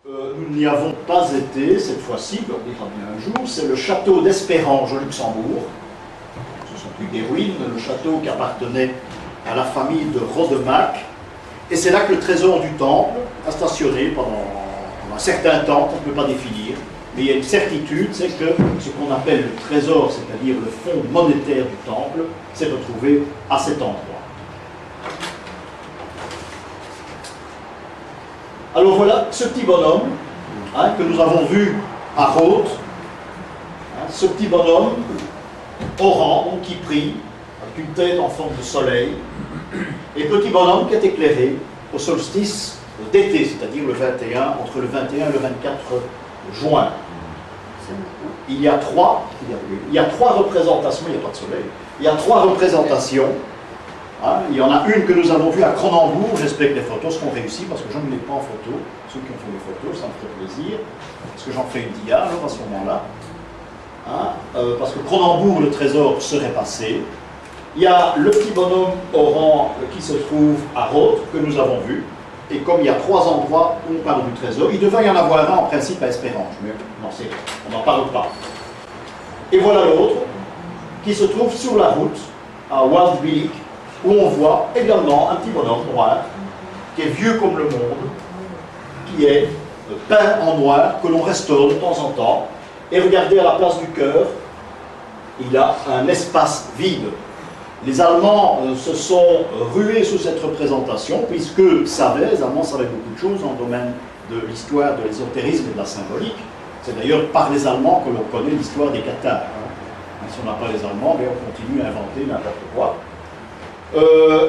Nous n'y avons pas été cette fois-ci, on ira bien un jour, c'est le château d'Espérange au Luxembourg. Ce sont plus des ruines, le château qui appartenait à la famille de Rodemack. Et c'est là que le trésor du temple a stationné pendant un certain temps qu'on ne peut pas définir. Mais il y a une certitude, c'est que ce qu'on appelle le trésor, c'est-à-dire le fonds monétaire du temple, s'est retrouvé à cet endroit. Alors voilà ce petit bonhomme que nous avons vu à Rhodes, ce petit bonhomme orange qui prie, avec une tête en forme de soleil, et petit bonhomme qui est éclairé au solstice d'été, c'est-à-dire le 21, entre le 21 et le 24 juin. Il y a trois représentations, il n'y a pas de soleil, il y a trois représentations. Il y en a une que nous avons vue à Cronenbourg, j'espère que les photos seront réussies parce que je ne l'ai pas en photo. Ceux qui ont fait les photos, ça me ferait plaisir, parce que j'en fais une dia alors, à ce moment-là. Parce que Cronenbourg, le trésor serait passé. Il y a le petit bonhomme orange qui se trouve à Rhodes, que nous avons vu. Et comme il y a trois endroits où on parle du trésor, il devait y en avoir un en principe à Espérange, mais non, on n'en parle pas. Et voilà l'autre, qui se trouve sur la route, à Waldwijk, où on voit également un petit bonhomme noir, qui est vieux comme le monde, qui est peint en noir, que l'on restaure de temps en temps. Et regardez à la place du cœur, il a un espace vide. Les Allemands se sont rués sous cette représentation, puisque les Allemands savaient beaucoup de choses dans le domaine de l'histoire, de l'ésotérisme et de la symbolique. C'est d'ailleurs par les Allemands que l'on connaît l'histoire des Cathares. Si on n'a pas les Allemands, mais on continue à inventer n'importe quoi.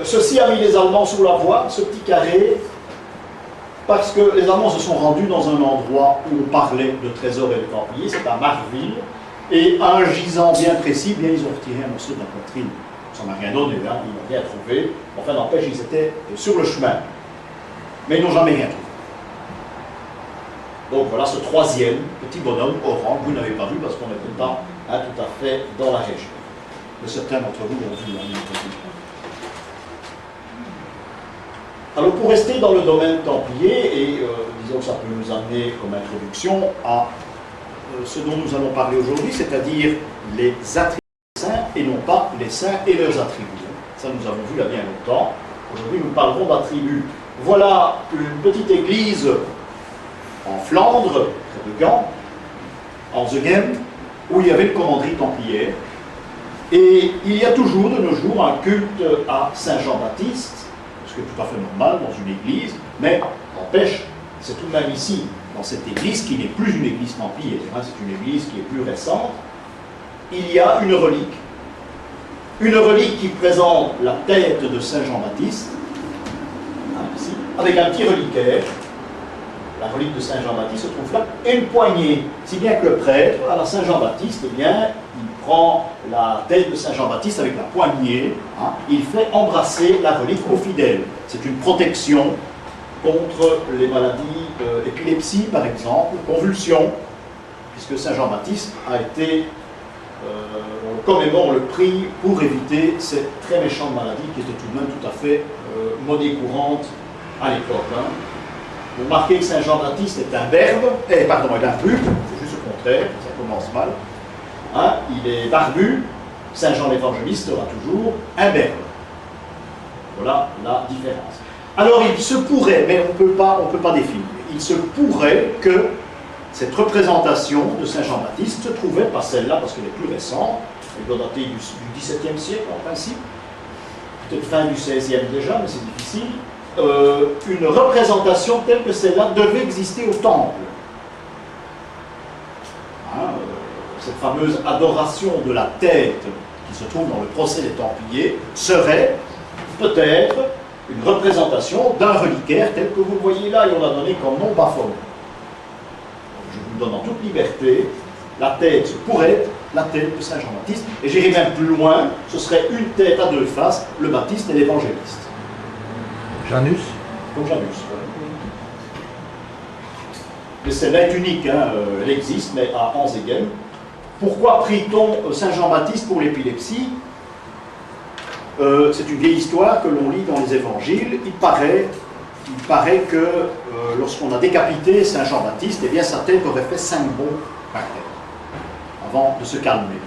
Ceci a mis les Allemands sous la voie, ce petit carré, parce que les Allemands se sont rendus dans un endroit où on parlait de trésors et de templiers, c'est à Marville, et à un gisant bien précis, ils ont retiré un morceau de la poitrine. Ça n'a rien donné, ils n'ont rien trouvé. Enfin, n'empêche, ils étaient sur le chemin. Mais ils n'ont jamais rien trouvé. Donc voilà ce troisième petit bonhomme orange, vous n'avez pas vu parce qu'on n'était pas tout à fait dans la région. Mais certains d'entre vous l'ont vu. Alors pour rester dans le domaine templier, et disons que ça peut nous amener comme introduction à ce dont nous allons parler aujourd'hui, c'est-à-dire les attributs des saints et non pas les saints et leurs attributs. Ça nous avons vu il y a bien longtemps. Aujourd'hui nous parlerons d'attributs. Voilà une petite église en Flandre, près de Gand, en Zeugem, où il y avait une commanderie templière. Et il y a toujours de nos jours un culte à Saint Jean-Baptiste, ce qui est tout à fait normal dans une église, mais n'empêche, c'est tout de même ici, dans cette église, qui n'est plus une église templière, c'est une église qui est plus récente, il y a une relique qui présente la tête de Saint Jean-Baptiste, ici, avec un petit reliquaire. La relique de Saint Jean-Baptiste se trouve là, et une poignée, si bien que le prêtre, à la Saint Jean-Baptiste, eh bien, il prend la tête de Saint Jean-Baptiste avec la poignée, il fait embrasser la relique aux fidèles. C'est une protection contre les maladies d'épilepsie, par exemple, convulsions, puisque Saint Jean-Baptiste a été, on commémore le prix pour éviter cette très méchante maladie qui était tout de même tout à fait monnaie courante à l'époque. Vous remarquez que Saint Jean-Baptiste est un berbe, il est imbu, c'est juste le contraire, ça commence mal. Il est barbu, Saint Jean l'Évangéliste sera toujours un berbe. Voilà la différence. Alors il se pourrait, mais on ne peut pas définir, il se pourrait que cette représentation de Saint Jean-Baptiste se trouvait, pas celle-là parce qu'elle est plus récente, elle doit dater du XVIIe siècle en principe, peut-être fin du XVIe déjà, mais c'est difficile. Une représentation telle que celle-là devait exister au temple. Cette fameuse adoration de la tête qui se trouve dans le procès des Templiers serait peut-être une représentation d'un reliquaire tel que vous le voyez là, et on l'a donné comme nom Baphomet. Je vous le donne en toute liberté, la tête pourrait être la tête de Saint Jean-Baptiste, et j'irai même plus loin, ce serait une tête à deux faces, le Baptiste et l'Évangéliste. Janus. Comme Janus, oui. Mais celle-là est unique, elle existe, mais à Anzegem. Pourquoi prie-t-on Saint Jean-Baptiste pour l'épilepsie? C'est une vieille histoire que l'on lit dans les évangiles. Il paraît il paraît que lorsqu'on a décapité Saint Jean-Baptiste, eh bien sa tête aurait fait 5 bons par terre, avant de se calmer.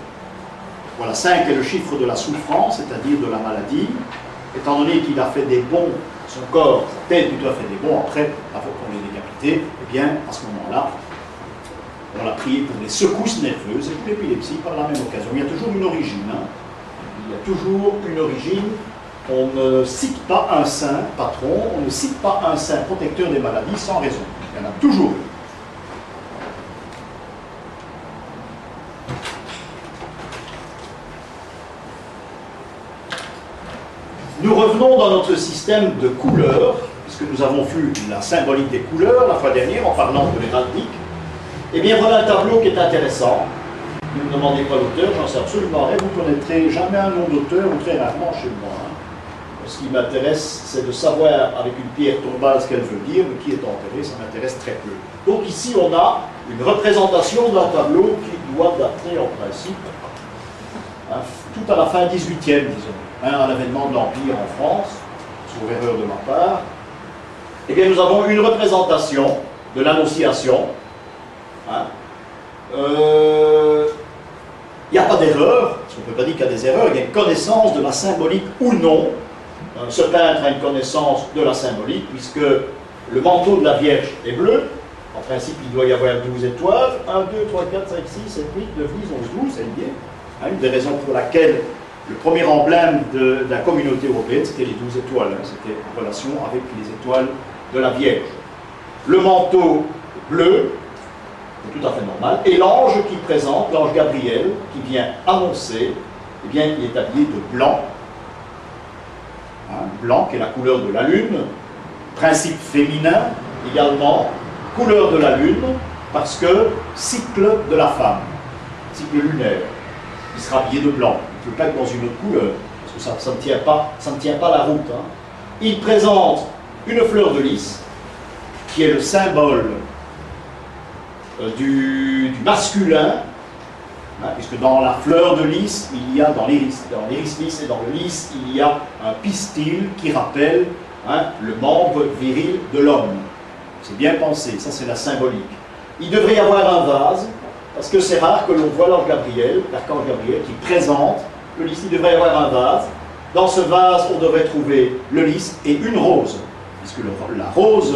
Voilà, 5 est le chiffre de la souffrance, c'est-à-dire de la maladie. Étant donné qu'il a fait des bons, son corps, sa tête plutôt a fait des bons après avoir qu'on l'ait décapité, eh bien, à ce moment-là, on l'a prié pour les secousses nerveuses et pour l'épilepsie par la même occasion. Il y a toujours une origine. Hein. Il y a toujours une origine. On ne cite pas un saint patron, on ne cite pas un saint protecteur des maladies sans raison. Il y en a toujours eu. Nous revenons dans notre système de couleurs, puisque nous avons vu la symbolique des couleurs la fois dernière en parlant de l'héraldique. Eh bien voilà un tableau qui est intéressant. Ne me demandez pas l'auteur, j'en sais absolument rien. Vous ne connaîtrez jamais un nom d'auteur, ou très rarement chez moi. Hein. Ce qui m'intéresse, c'est de savoir avec une pierre tombale ce qu'elle veut dire, mais qui est enterré, ça m'intéresse très peu. Donc ici, on a une représentation d'un tableau qui doit dater en principe hein, tout à la fin 18e, disons, hein, à l'avènement de l'Empire en France, sauf erreur de ma part. Eh bien, nous avons une représentation de l'Annonciation. Hein. Il n'y a pas d'erreur, parce qu'on ne peut pas dire qu'il y a des erreurs, il y a une connaissance de la symbolique ou non. Ce peintre a une connaissance de la symbolique, puisque le manteau de la Vierge est bleu. En principe, il doit y avoir 12 étoiles. 1, 2, 3, 4, 5, 6, 7, 8, 9, 10, 11, 12, c'est lié. Hein, une des raisons pour laquelle le premier emblème de la communauté européenne, c'était les 12 étoiles. Hein, c'était en relation avec les étoiles de la Vierge. Le manteau bleu, c'est tout à fait normal. Et l'ange qui présente, l'ange Gabriel, qui vient annoncer, eh bien, il est habillé de blanc. Hein, blanc, qui est la couleur de la lune. Principe féminin, également. Couleur de la lune, parce que cycle de la femme. Cycle lunaire. Il sera habillé de blanc. Il ne peut pas être dans une autre couleur, parce que ça ne tient pas la route. Hein. Il présente une fleur de lys, qui est le symbole du masculin, hein, puisque dans la fleur de lys, il y a, dans l'iris lys et dans le lys, il y a un pistil qui rappelle hein, le membre viril de l'homme. C'est bien pensé, ça c'est la symbolique. Il devrait y avoir un vase, parce que c'est rare que l'on voit l'ange Gabriel, l'archange Gabriel, qui présente le lys. Il devrait y avoir un vase. Dans ce vase, on devrait trouver le lys et une rose, puisque la rose,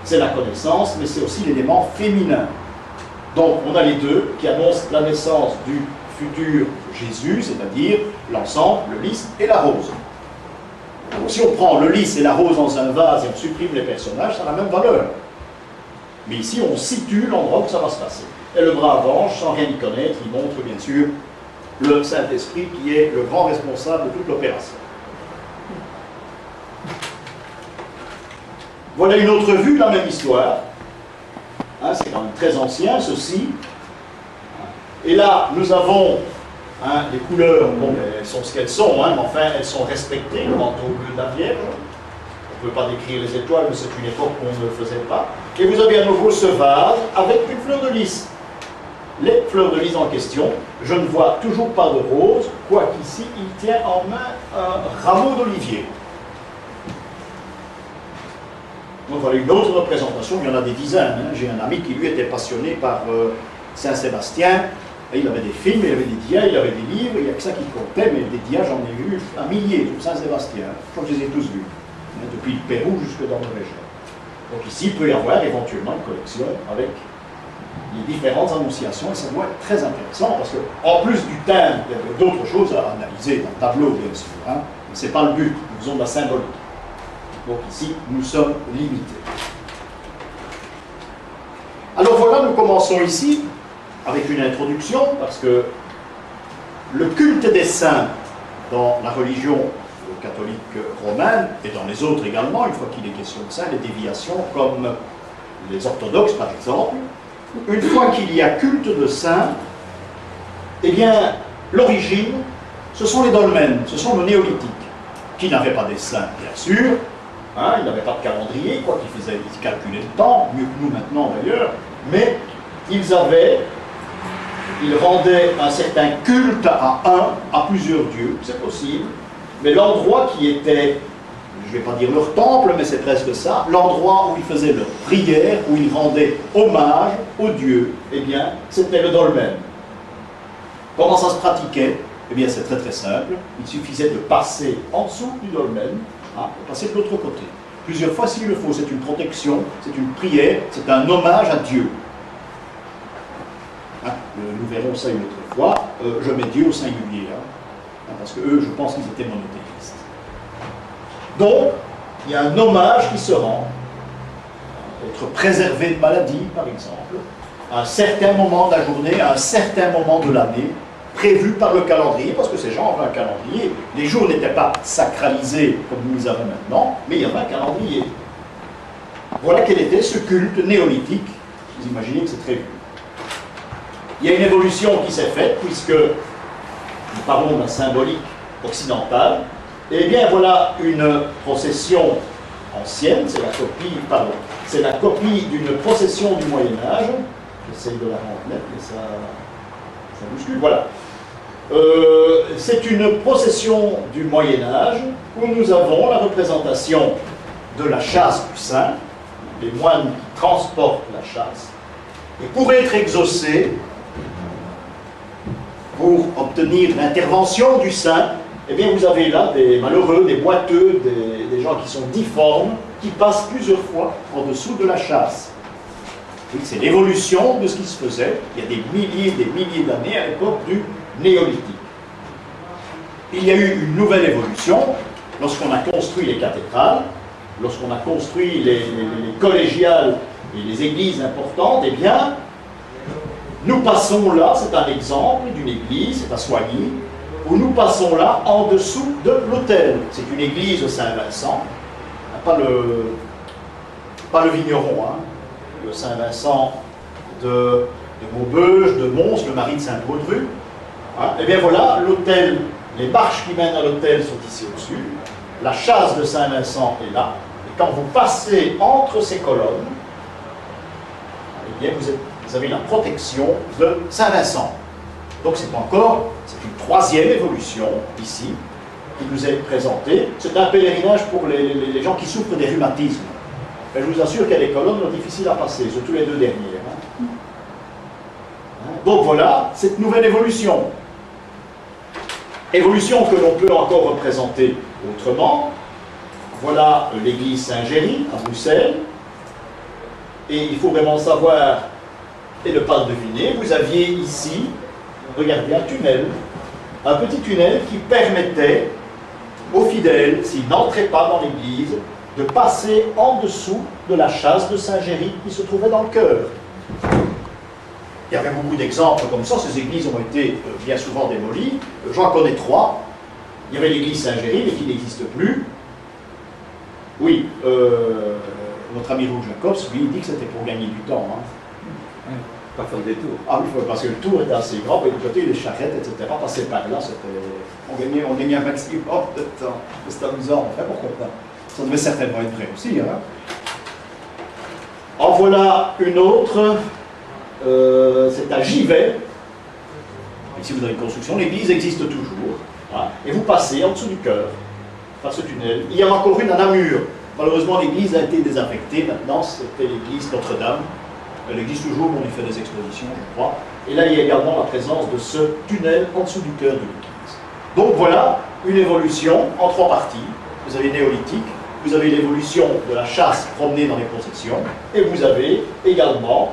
c'est la connaissance, mais c'est aussi l'élément féminin. Donc, on a les deux qui annoncent la naissance du futur Jésus, c'est-à-dire l'ensemble, le lys et la rose. Donc, si on prend le lys et la rose dans un vase et on supprime les personnages, ça a la même valeur. Mais ici, on situe l'endroit où ça va se passer. Et le brave ange, sans rien y connaître, il montre bien sûr le Saint-Esprit qui est le grand responsable de toute l'opération. Voilà une autre vue, la même histoire. Hein, c'est quand même très ancien, ceci. Et là, nous avons hein, les couleurs, bon, elles sont ce qu'elles sont, hein, mais enfin, elles sont respectées, le manteau bleu de la Vierge. On ne peut pas décrire les étoiles, mais c'est une époque où on ne le faisait pas. Et vous avez à nouveau ce vase avec une fleur de lys. Les fleurs de lys en question, je ne vois toujours pas de rose, quoiqu'ici, il tient en main un rameau d'olivier. Donc voilà une autre représentation, il y en a des dizaines. Hein. J'ai un ami qui lui était passionné par Saint-Sébastien, et il avait des films, il avait des dias, il avait des livres, il n'y a que ça qui comptait, mais des dias j'en ai vu un millier sur Saint-Sébastien. Je crois que je les ai tous vus, hein, depuis le Pérou jusque dans le région. Donc ici, il peut y avoir éventuellement une collection avec les différentes annonciations, et ça doit être très intéressant, parce qu'en plus du thème, il y avait d'autres choses à analyser dans le tableau, bien sûr, hein, mais ce n'est pas le but, nous faisons de la symbolique. Donc ici, nous sommes limités. Alors voilà, nous commençons ici avec une introduction, parce que le culte des saints dans la religion catholique romaine, et dans les autres également, une fois qu'il est question de ça, les déviations comme les orthodoxes par exemple, une fois qu'il y a culte de saints, eh bien, l'origine, ce sont les dolmens, ce sont le néolithique, qui n'avaient pas des saints, bien sûr, hein, ils n'avaient pas de calendrier, quoi qu'ils calculaient le temps, mieux que nous maintenant d'ailleurs, mais ils rendaient un certain culte à plusieurs dieux, c'est possible, mais l'endroit qui était je ne vais pas dire leur temple, mais c'est presque ça, l'endroit où ils faisaient leur prière, où ils rendaient hommage aux dieux, eh bien, c'était le dolmen. Comment ça se pratiquait? Eh bien, c'est très très simple. Il suffisait de passer en dessous du dolmen, et passer de l'autre côté. Plusieurs fois s'il le faut. C'est une protection, c'est une prière, c'est un hommage à Dieu. Nous verrons ça une autre fois. Je mets Dieu au singulier, parce que eux, je pense qu'ils étaient monothéistes. Donc, il y a un hommage qui se rend, être préservé de maladie, par exemple, à un certain moment de la journée, à un certain moment de l'année, prévu par le calendrier, parce que ces gens avaient un calendrier. Les jours n'étaient pas sacralisés comme nous les avons maintenant, mais il y avait un calendrier. Voilà quel était ce culte néolithique. Vous imaginez que c'est très vieux. Il y a une évolution qui s'est faite, puisque nous parlons de la symbolique occidentale. Eh bien, voilà une procession ancienne, c'est la copie, pardon, c'est la copie d'une procession du Moyen-Âge. J'essaye de la rendre nette, mais ça bouscule, voilà. C'est une procession du Moyen-Âge où nous avons la représentation de la chasse du saint, les moines qui transportent la chasse, et pour être exaucés, pour obtenir l'intervention du saint, eh bien vous avez là des malheureux, des boiteux, des gens qui sont difformes, qui passent plusieurs fois en dessous de la chasse. C'est l'évolution de ce qui se faisait il y a des milliers d'années à l'époque du néolithique. Il y a eu une nouvelle évolution lorsqu'on a construit les cathédrales, lorsqu'on a construit les collégiales et les églises importantes. Eh bien, nous passons là, c'est un exemple d'une église, c'est à Soigny, où nous passons là en dessous de l'autel. C'est une église de Saint-Vincent, pas le vigneron, le Saint-Vincent de Maubeuge, de Mons, le mari de Saint-Baudru. Et bien voilà, l'autel, les marches qui mènent à l'autel sont ici au-dessus, la châsse de Saint-Vincent est là, et quand vous passez entre ces colonnes, eh bien vous avez la protection de Saint-Vincent. Donc c'est une troisième évolution ici, qui nous est présentée. C'est un pèlerinage pour les gens qui souffrent des rhumatismes. Et je vous assure qu'il y a des colonnes difficiles à passer, surtout les deux dernières. Donc voilà, cette nouvelle évolution. Évolution que l'on peut encore représenter autrement. Voilà l'église Saint-Géry à Bruxelles. Et il faut vraiment savoir et ne pas le deviner. Vous aviez ici, regardez, un tunnel. Un petit tunnel qui permettait aux fidèles, s'ils n'entraient pas dans l'église, de passer en dessous de la châsse de Saint-Géry qui se trouvait dans le chœur. Il y avait beaucoup d'exemples comme ça. Ces églises ont été bien souvent démolies. J'en connais trois. Il y avait l'église Saint-Géry, mais qui n'existe plus. Oui, notre ami Roux Jacobs, lui, il dit que c'était pour gagner du temps. Pas faire des tours. Ah oui, parce que le tour était assez grand, et de côté, les charrettes, etc., passaient par là, on gagnait un maximum de temps. C'est amusant, enfin, pourquoi pas. Ça devait certainement être vrai aussi. En voilà une autre. C'est à Givet. Ici vous avez une construction, l'église existe toujours. Et vous passez en dessous du chœur, par ce tunnel. Il y en a encore une à Namur. Malheureusement l'église a été désaffectée, maintenant c'était l'église Notre-Dame. Elle existe toujours, on y fait des expositions, je crois. Et là il y a également la présence de ce tunnel en dessous du chœur de l'église. Donc voilà une évolution en trois parties. Vous avez néolithique, vous avez l'évolution de la chasse promenée dans les processions, et vous avez également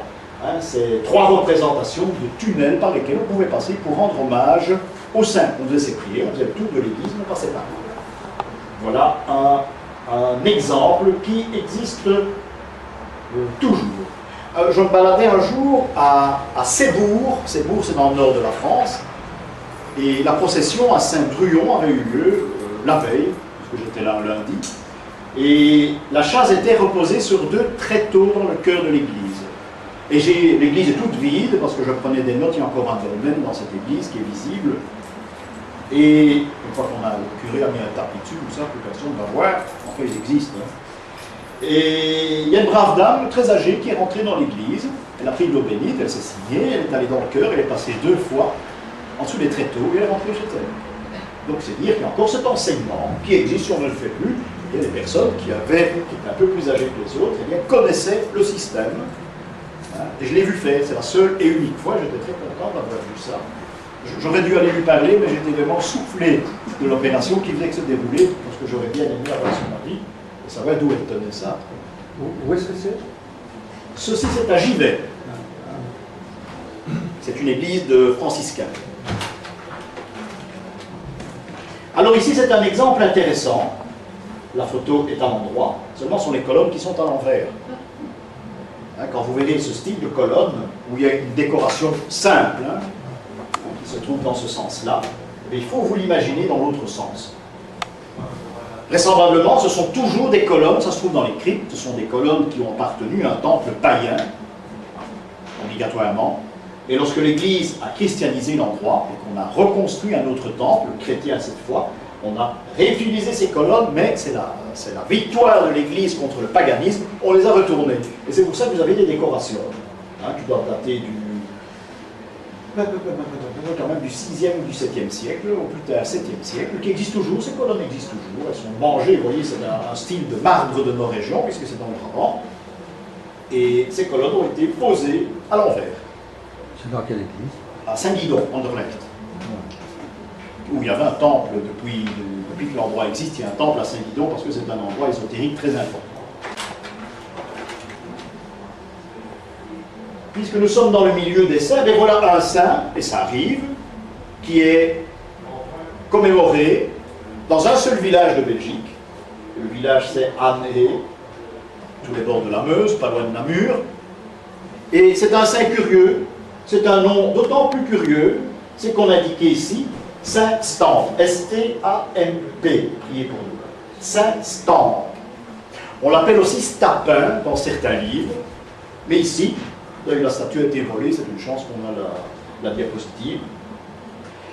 ces trois représentations de tunnels par lesquels on pouvait passer pour rendre hommage au saint. On faisait ses prières, on faisait le tour de l'église, on passait par là. Voilà un exemple qui existe toujours. Je me baladais un jour à Sébourg. Sébourg, c'est dans le nord de la France. Et la procession à Saint-Druon avait eu lieu la veille, parce que j'étais là un lundi. Et la chasse était reposée sur deux tréteaux dans le cœur de l'église. Et l'église est toute vide, parce que je prenais des notes, il y a encore un dolmen dans cette église qui est visible. Et une fois qu'on a, le curé a mis un tapis dessus, comme ça, plus personne ne va voir. Enfin, ils existent. Et il y a une brave dame très âgée qui est rentrée dans l'église. Elle a pris de l'eau bénite, elle s'est signée, elle est allée dans le chœur, elle est passée 2 fois en dessous des tréteaux et elle est rentrée chez elle. Donc c'est dire qu'il y a encore cet enseignement qui existe si on ne le fait plus. il y a des personnes qui étaient un peu plus âgées que les autres, et bien, connaissaient le système. Hein, et je l'ai vu faire, c'est la seule et unique fois, j'étais très content d'avoir vu ça. J'aurais dû aller lui parler, mais j'étais vraiment soufflé de l'opération qui venait de se dérouler, parce que j'aurais bien aimé avoir son avis, et savoir d'où elle tenait ça. Où est-ce que c'est? Ceci, c'est à Givet. C'est une église de franciscains. Alors ici, c'est un exemple intéressant. La photo est à l'endroit, seulement ce sont les colonnes qui sont à l'envers. Hein, quand vous verrez ce style de colonne, où il y a une décoration simple, hein, qui se trouve dans ce sens-là, il faut vous l'imaginer dans l'autre sens. Vraisemblablement, ce sont toujours des colonnes, ça se trouve dans les cryptes, ce sont des colonnes qui ont appartenu à un temple païen, obligatoirement. Et lorsque l'Église a christianisé l'endroit et qu'on a reconstruit un autre temple, chrétien cette fois, on a réutilisé ces colonnes, mais c'est la victoire de l'Église contre le paganisme, on les a retournées. Et c'est pour ça que vous avez des décorations, hein, qui doivent dater quand même du 6e ou du 7e siècle, ou plus tard 7e siècle, qui existent toujours, ces colonnes existent toujours, elles sont mangées, vous voyez, c'est un style de marbre de nos régions, puisque c'est dans le Brabant, et ces colonnes ont été posées à l'envers. C'est dans quelle église? À Saint-Guidon, Anderlecht, où il y avait un temple depuis que l'endroit existe, il y a un temple à Saint-Guidon parce que c'est un endroit ésotérique très important. Puisque nous sommes dans le milieu des saints, et voilà un saint, et ça arrive, qui est commémoré dans un seul village de Belgique. Le village c'est Année, tous les bords de la Meuse, pas loin de Namur. Et c'est un saint curieux, c'est un nom d'autant plus curieux, c'est qu'on indiquait ici Saint Stampe, S-T-A-M-P, priez pour nous. Saint Stampe. On l'appelle aussi Stapin dans certains livres, mais ici, la statue a été volée, c'est une chance qu'on a la diapositive.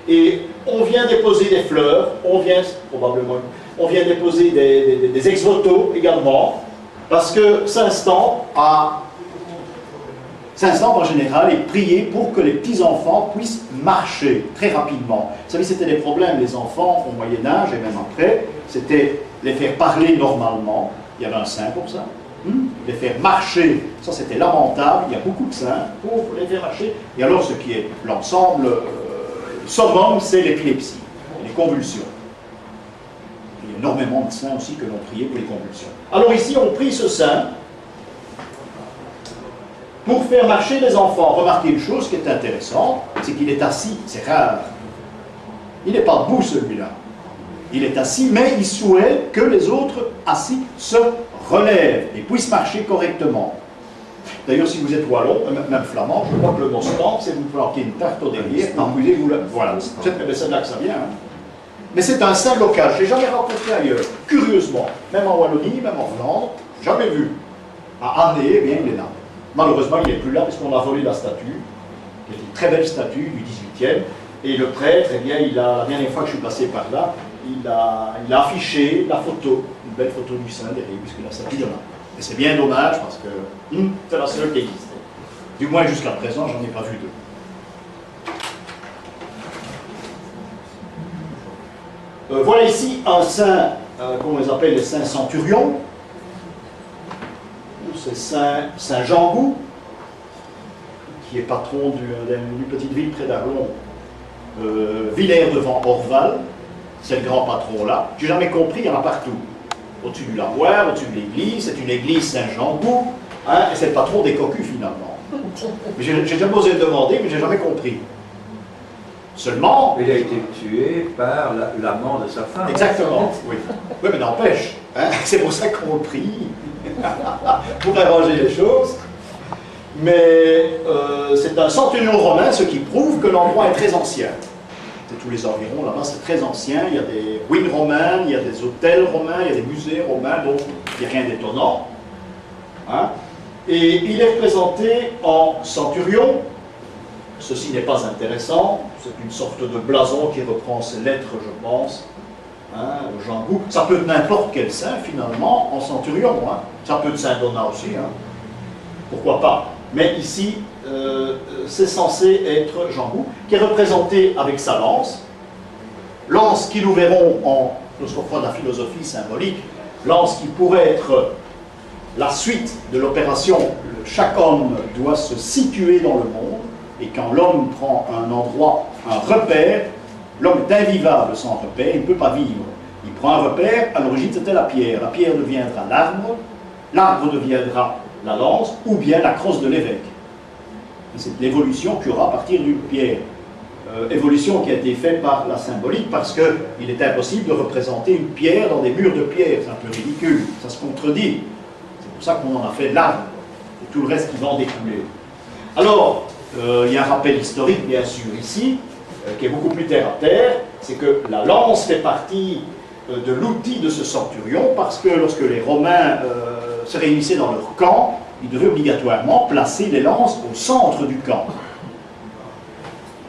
Et on vient déposer des fleurs, on vient déposer des ex-voto également, parce que Saint Stampe en général est prié pour que les petits-enfants puissent marcher très rapidement. Vous savez, c'était des problèmes, les enfants au Moyen-Âge et même après, c'était les faire parler normalement, il y avait un saint pour ça, les faire marcher, ça c'était lamentable, il y a beaucoup de saints pour les faire marcher, et alors ce qui est l'ensemble summum, c'est l'épilepsie, les convulsions. Il y a énormément de saints aussi que l'on priait pour les convulsions. Alors ici, on prie ce saint pour faire marcher les enfants. Remarquez une chose qui est intéressante, c'est qu'il est assis, c'est rare. Il n'est pas debout celui-là. Il est assis, mais il souhaite que les autres assis se relèvent et puissent marcher correctement. D'ailleurs, si vous êtes wallon, même flamand, je crois que le mot stamp, c'est vous planquer une tarte au derrière, empilez-vous là. Voilà, c'est de là que ça vient. Hein. Mais c'est un saint local, je ne l'ai jamais rencontré ailleurs, curieusement. Même en Wallonie, même en Flandre, jamais vu. À Année, eh bien, il est là. Malheureusement, il n'est plus là parce qu'on a volé la statue, qui est une très belle statue du 18e. Et le prêtre, eh bien, la dernière fois que je suis passé par là, il a affiché la photo, une belle photo du saint derrière, puisque la statue est là. Et c'est bien dommage parce que c'est la seule qui existait. Du moins jusqu'à présent, j'en ai pas vu deux. Voilà ici un saint, qu'on les appelle les saints centurions. C'est Saint Jean Gou, qui est patron d'une petite ville près d'Arlon, Villers-devant-Orval. C'est le grand patron là. J'ai jamais compris, il y en a partout. Au-dessus du lavoir, au-dessus de l'église, c'est une église Saint-Jean-Gou, hein, et c'est le patron des cocus finalement. Mais j'ai déjà osé le demander, mais j'ai jamais compris. Seulement... Il a été tué par l'amant de sa femme. Exactement, oui. Oui, mais n'empêche, hein, c'est pour ça qu'on le prie, pour arranger les choses. Mais c'est un centurion romain, ce qui prouve que l'endroit est très ancien. Tous les environs là-bas, c'est très ancien. Il y a des ruines romaines, il y a des hôtels romains, il y a des musées romains, donc il n'y a rien d'étonnant. Hein? Et il est représenté en centurion. Ceci n'est pas intéressant. C'est une sorte de blason qui reprend ses lettres, je pense. Hein, Jean Gou. Ça peut être n'importe quel saint, finalement, en centurion. Hein. Ça peut être Saint-Donat aussi. Hein. Pourquoi pas? Mais ici, c'est censé être Jean Gou, qui est représenté avec sa lance. Lance qui, nous verrons, lorsqu'on fera de la philosophie symbolique, lance qui pourrait être la suite de l'opération. Chaque homme doit se situer dans le monde, et quand l'homme prend un endroit, un repère, l'homme est invivable sans repère, il ne peut pas vivre. Il prend un repère, à l'origine c'était la pierre deviendra l'arbre, l'arbre deviendra la lance, ou bien la crosse de l'évêque. C'est l'évolution qu'il y aura à partir d'une pierre. Évolution qui a été faite par la symbolique, parce qu'il est impossible de représenter une pierre dans des murs de pierre, c'est un peu ridicule, ça se contredit. C'est pour ça qu'on en a fait l'arbre, et tout le reste qui va en découler. Alors, il y a un rappel historique, bien sûr, ici, qui est beaucoup plus terre à terre, c'est que la lance fait partie de l'outil de ce centurion, parce que lorsque les Romains se réunissaient dans leur camp, ils devaient obligatoirement placer les lances au centre du camp.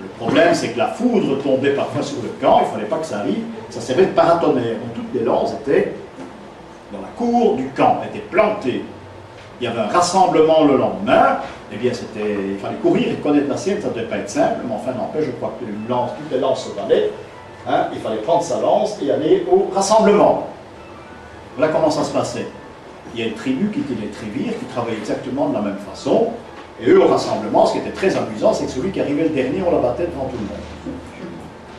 Le problème, c'est que la foudre tombait parfois sur le camp, il ne fallait pas que ça arrive, ça servait de paratonnerre. Donc toutes les lances étaient dans la cour du camp, étaient plantées. Il y avait un rassemblement le lendemain, eh bien il fallait courir et connaître la sienne, ça ne devait pas être simple, mais enfin n'empêche, je crois que toutes les lances se valaient, hein, il fallait prendre sa lance et aller au rassemblement. Voilà comment ça se passait. Il y a une tribu qui était les Trévires, qui travaillait exactement de la même façon, et eux au rassemblement, ce qui était très amusant, c'est que celui qui arrivait le dernier, on l'abattait devant tout le monde.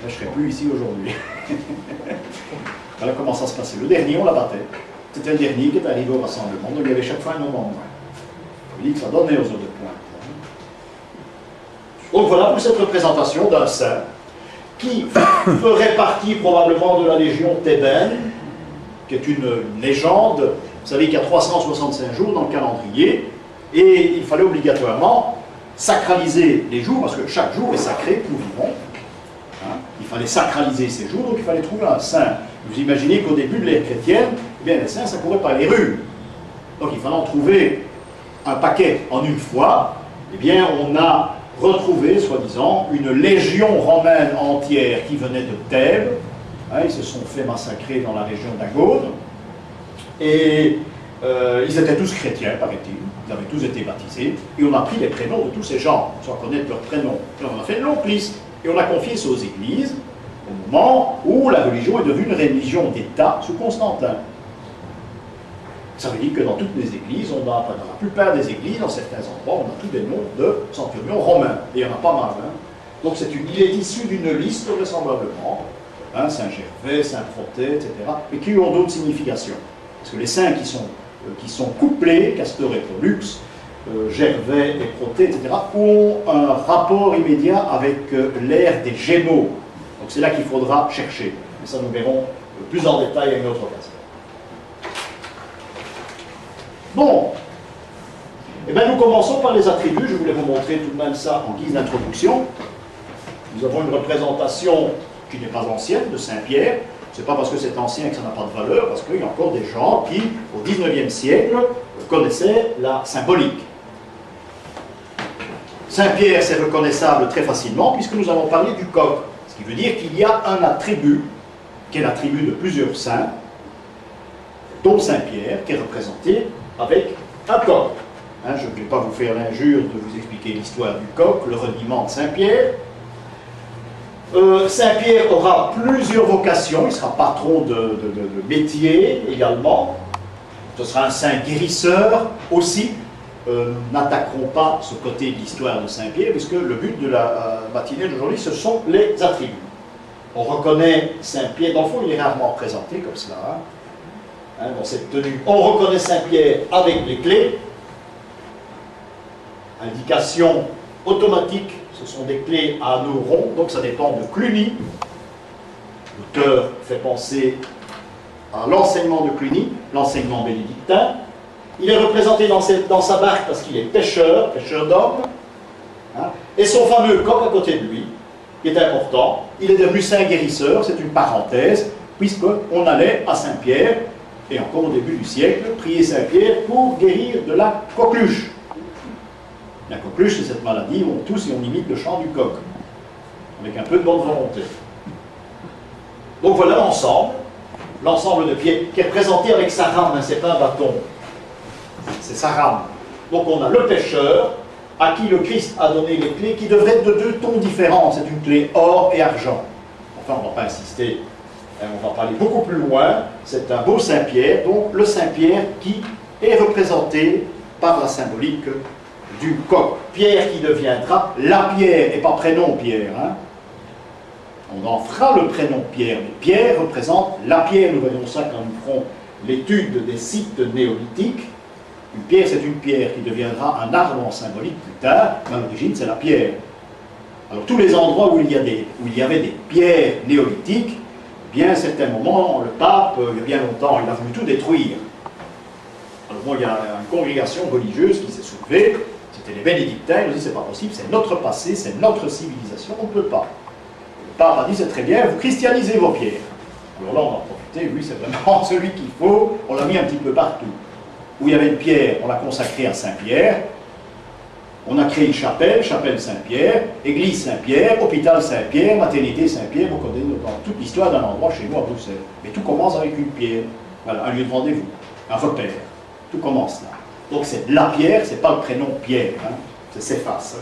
Là, je ne serais plus ici aujourd'hui. Voilà comment ça se passait. Le dernier, on l'abattait. C'était le dernier qui est arrivé au rassemblement, donc il y avait chaque fois un nombre en moins. Il dit que ça donnait aux autres points. Donc voilà pour cette représentation d'un saint qui ferait partie probablement de la légion thébaine, qui est une légende. Vous savez qu'il y a 365 jours dans le calendrier, et il fallait obligatoirement sacraliser les jours, parce que chaque jour est sacré, nous vivons. Hein, il fallait sacraliser ces jours, donc il fallait trouver un saint. Vous imaginez qu'au début de l'ère chrétienne, eh bien, les saints, ça courait par les rues. Donc il fallait en trouver un paquet en une fois. Eh bien, on a retrouvé, soi-disant, une légion romaine entière qui venait de Thèbes. Hein, ils se sont fait massacrer dans la région d'Agone. Et ils étaient tous chrétiens, paraît-il. Ils avaient tous été baptisés. Et on a pris les prénoms de tous ces gens, sans connaître leurs prénoms. Et on a fait une longue liste. Et on a confié ça aux églises, au moment où la religion est devenue une religion d'État sous Constantin. Ça veut dire que dans toutes les églises, dans la plupart des églises, dans certains endroits, on a tous des noms de centurions romains. Et il y en a pas mal. Hein. Donc il est issu d'une liste, vraisemblablement, hein, Saint-Gervais, Saint-Protais, etc., et qui ont d'autres significations. Parce que les saints qui sont couplés, Castor et Pollux, Gervais et Protais, etc., ont un rapport immédiat avec l'ère des Gémeaux. Donc c'est là qu'il faudra chercher. Mais ça, nous verrons plus en détail à une autre occasion. Bon, eh bien, nous commençons par les attributs. Je voulais vous montrer tout de même ça en guise d'introduction. Nous avons une représentation qui n'est pas ancienne de Saint-Pierre. Ce n'est pas parce que c'est ancien que ça n'a pas de valeur, parce qu'il y a encore des gens qui, au XIXe siècle, connaissaient la symbolique. Saint-Pierre, c'est reconnaissable très facilement, puisque nous avons parlé du coq. Ce qui veut dire qu'il y a un attribut, qui est l'attribut de plusieurs saints, dont Saint-Pierre, qui est représenté avec un coq. Hein, je ne vais pas vous faire l'injure de vous expliquer l'histoire du coq, le reniement de Saint-Pierre. Saint-Pierre aura plusieurs vocations, il sera patron de métier également. Ce sera un saint guérisseur aussi. Nous n'attaquerons pas ce côté de l'histoire de Saint-Pierre, puisque le but de la matinée d'aujourd'hui, ce sont les attributs. On reconnaît Saint-Pierre, dans le fond, il est rarement présenté comme cela, hein, dans cette tenue. On reconnaît Saint-Pierre avec les clés. Indication automatique, ce sont des clés à anneaux ronds, donc ça dépend de Cluny. L'auteur fait penser à l'enseignement de Cluny, l'enseignement bénédictin. Il est représenté dans sa barque parce qu'il est pêcheur d'hommes. Hein, et son fameux coq à côté de lui, qui est important, il est devenu saint guérisseur, c'est une parenthèse, puisqu'on allait à Saint-Pierre, et encore au début du siècle, prier Saint-Pierre pour guérir de la coqueluche. La coqueluche, c'est cette maladie où on tousse et on imite le chant du coq, avec un peu de bonne volonté. Donc voilà l'ensemble de Pierre, qui est présenté avec sa rame, hein, c'est pas un bâton, c'est sa rame. Donc on a le pêcheur, à qui le Christ a donné les clés, qui devraient être de deux tons différents, c'est une clé or et argent. Enfin, on ne va pas insister On va pas aller beaucoup plus loin. C'est un beau Saint-Pierre, donc le Saint-Pierre qui est représenté par la symbolique du coq. Pierre qui deviendra la pierre, et pas prénom Pierre. Hein. On en fera le prénom Pierre, mais Pierre représente la pierre. Nous verrons ça quand nous ferons l'étude des sites néolithiques. Une pierre, c'est une pierre qui deviendra un arbre symbolique plus tard, mais à l'origine, c'est la pierre. Alors, tous les endroits où il y avait des pierres néolithiques, eh bien, à un certain moment, le pape, il y a bien longtemps, il a voulu tout détruire. Alors, bon, il y a une congrégation religieuse qui s'est soulevée, c'était les bénédictins, ils ont dit, c'est pas possible, c'est notre passé, c'est notre civilisation, on ne peut pas. Le pape a dit, c'est très bien, vous christianisez vos pierres. Alors là, on a profité, oui, c'est vraiment celui qu'il faut, on l'a mis un petit peu partout. Où il y avait une pierre, on l'a consacrée à Saint-Pierre. On a créé une chapelle, chapelle Saint-Pierre, église Saint-Pierre, hôpital Saint-Pierre, maternité Saint-Pierre, vous connaissez dans toute l'histoire d'un endroit chez nous à Bruxelles. Mais tout commence avec une pierre. Voilà, un lieu de rendez-vous, un repère. Tout commence là. Donc c'est la pierre, c'est pas le prénom Pierre, hein. C'est Céphas.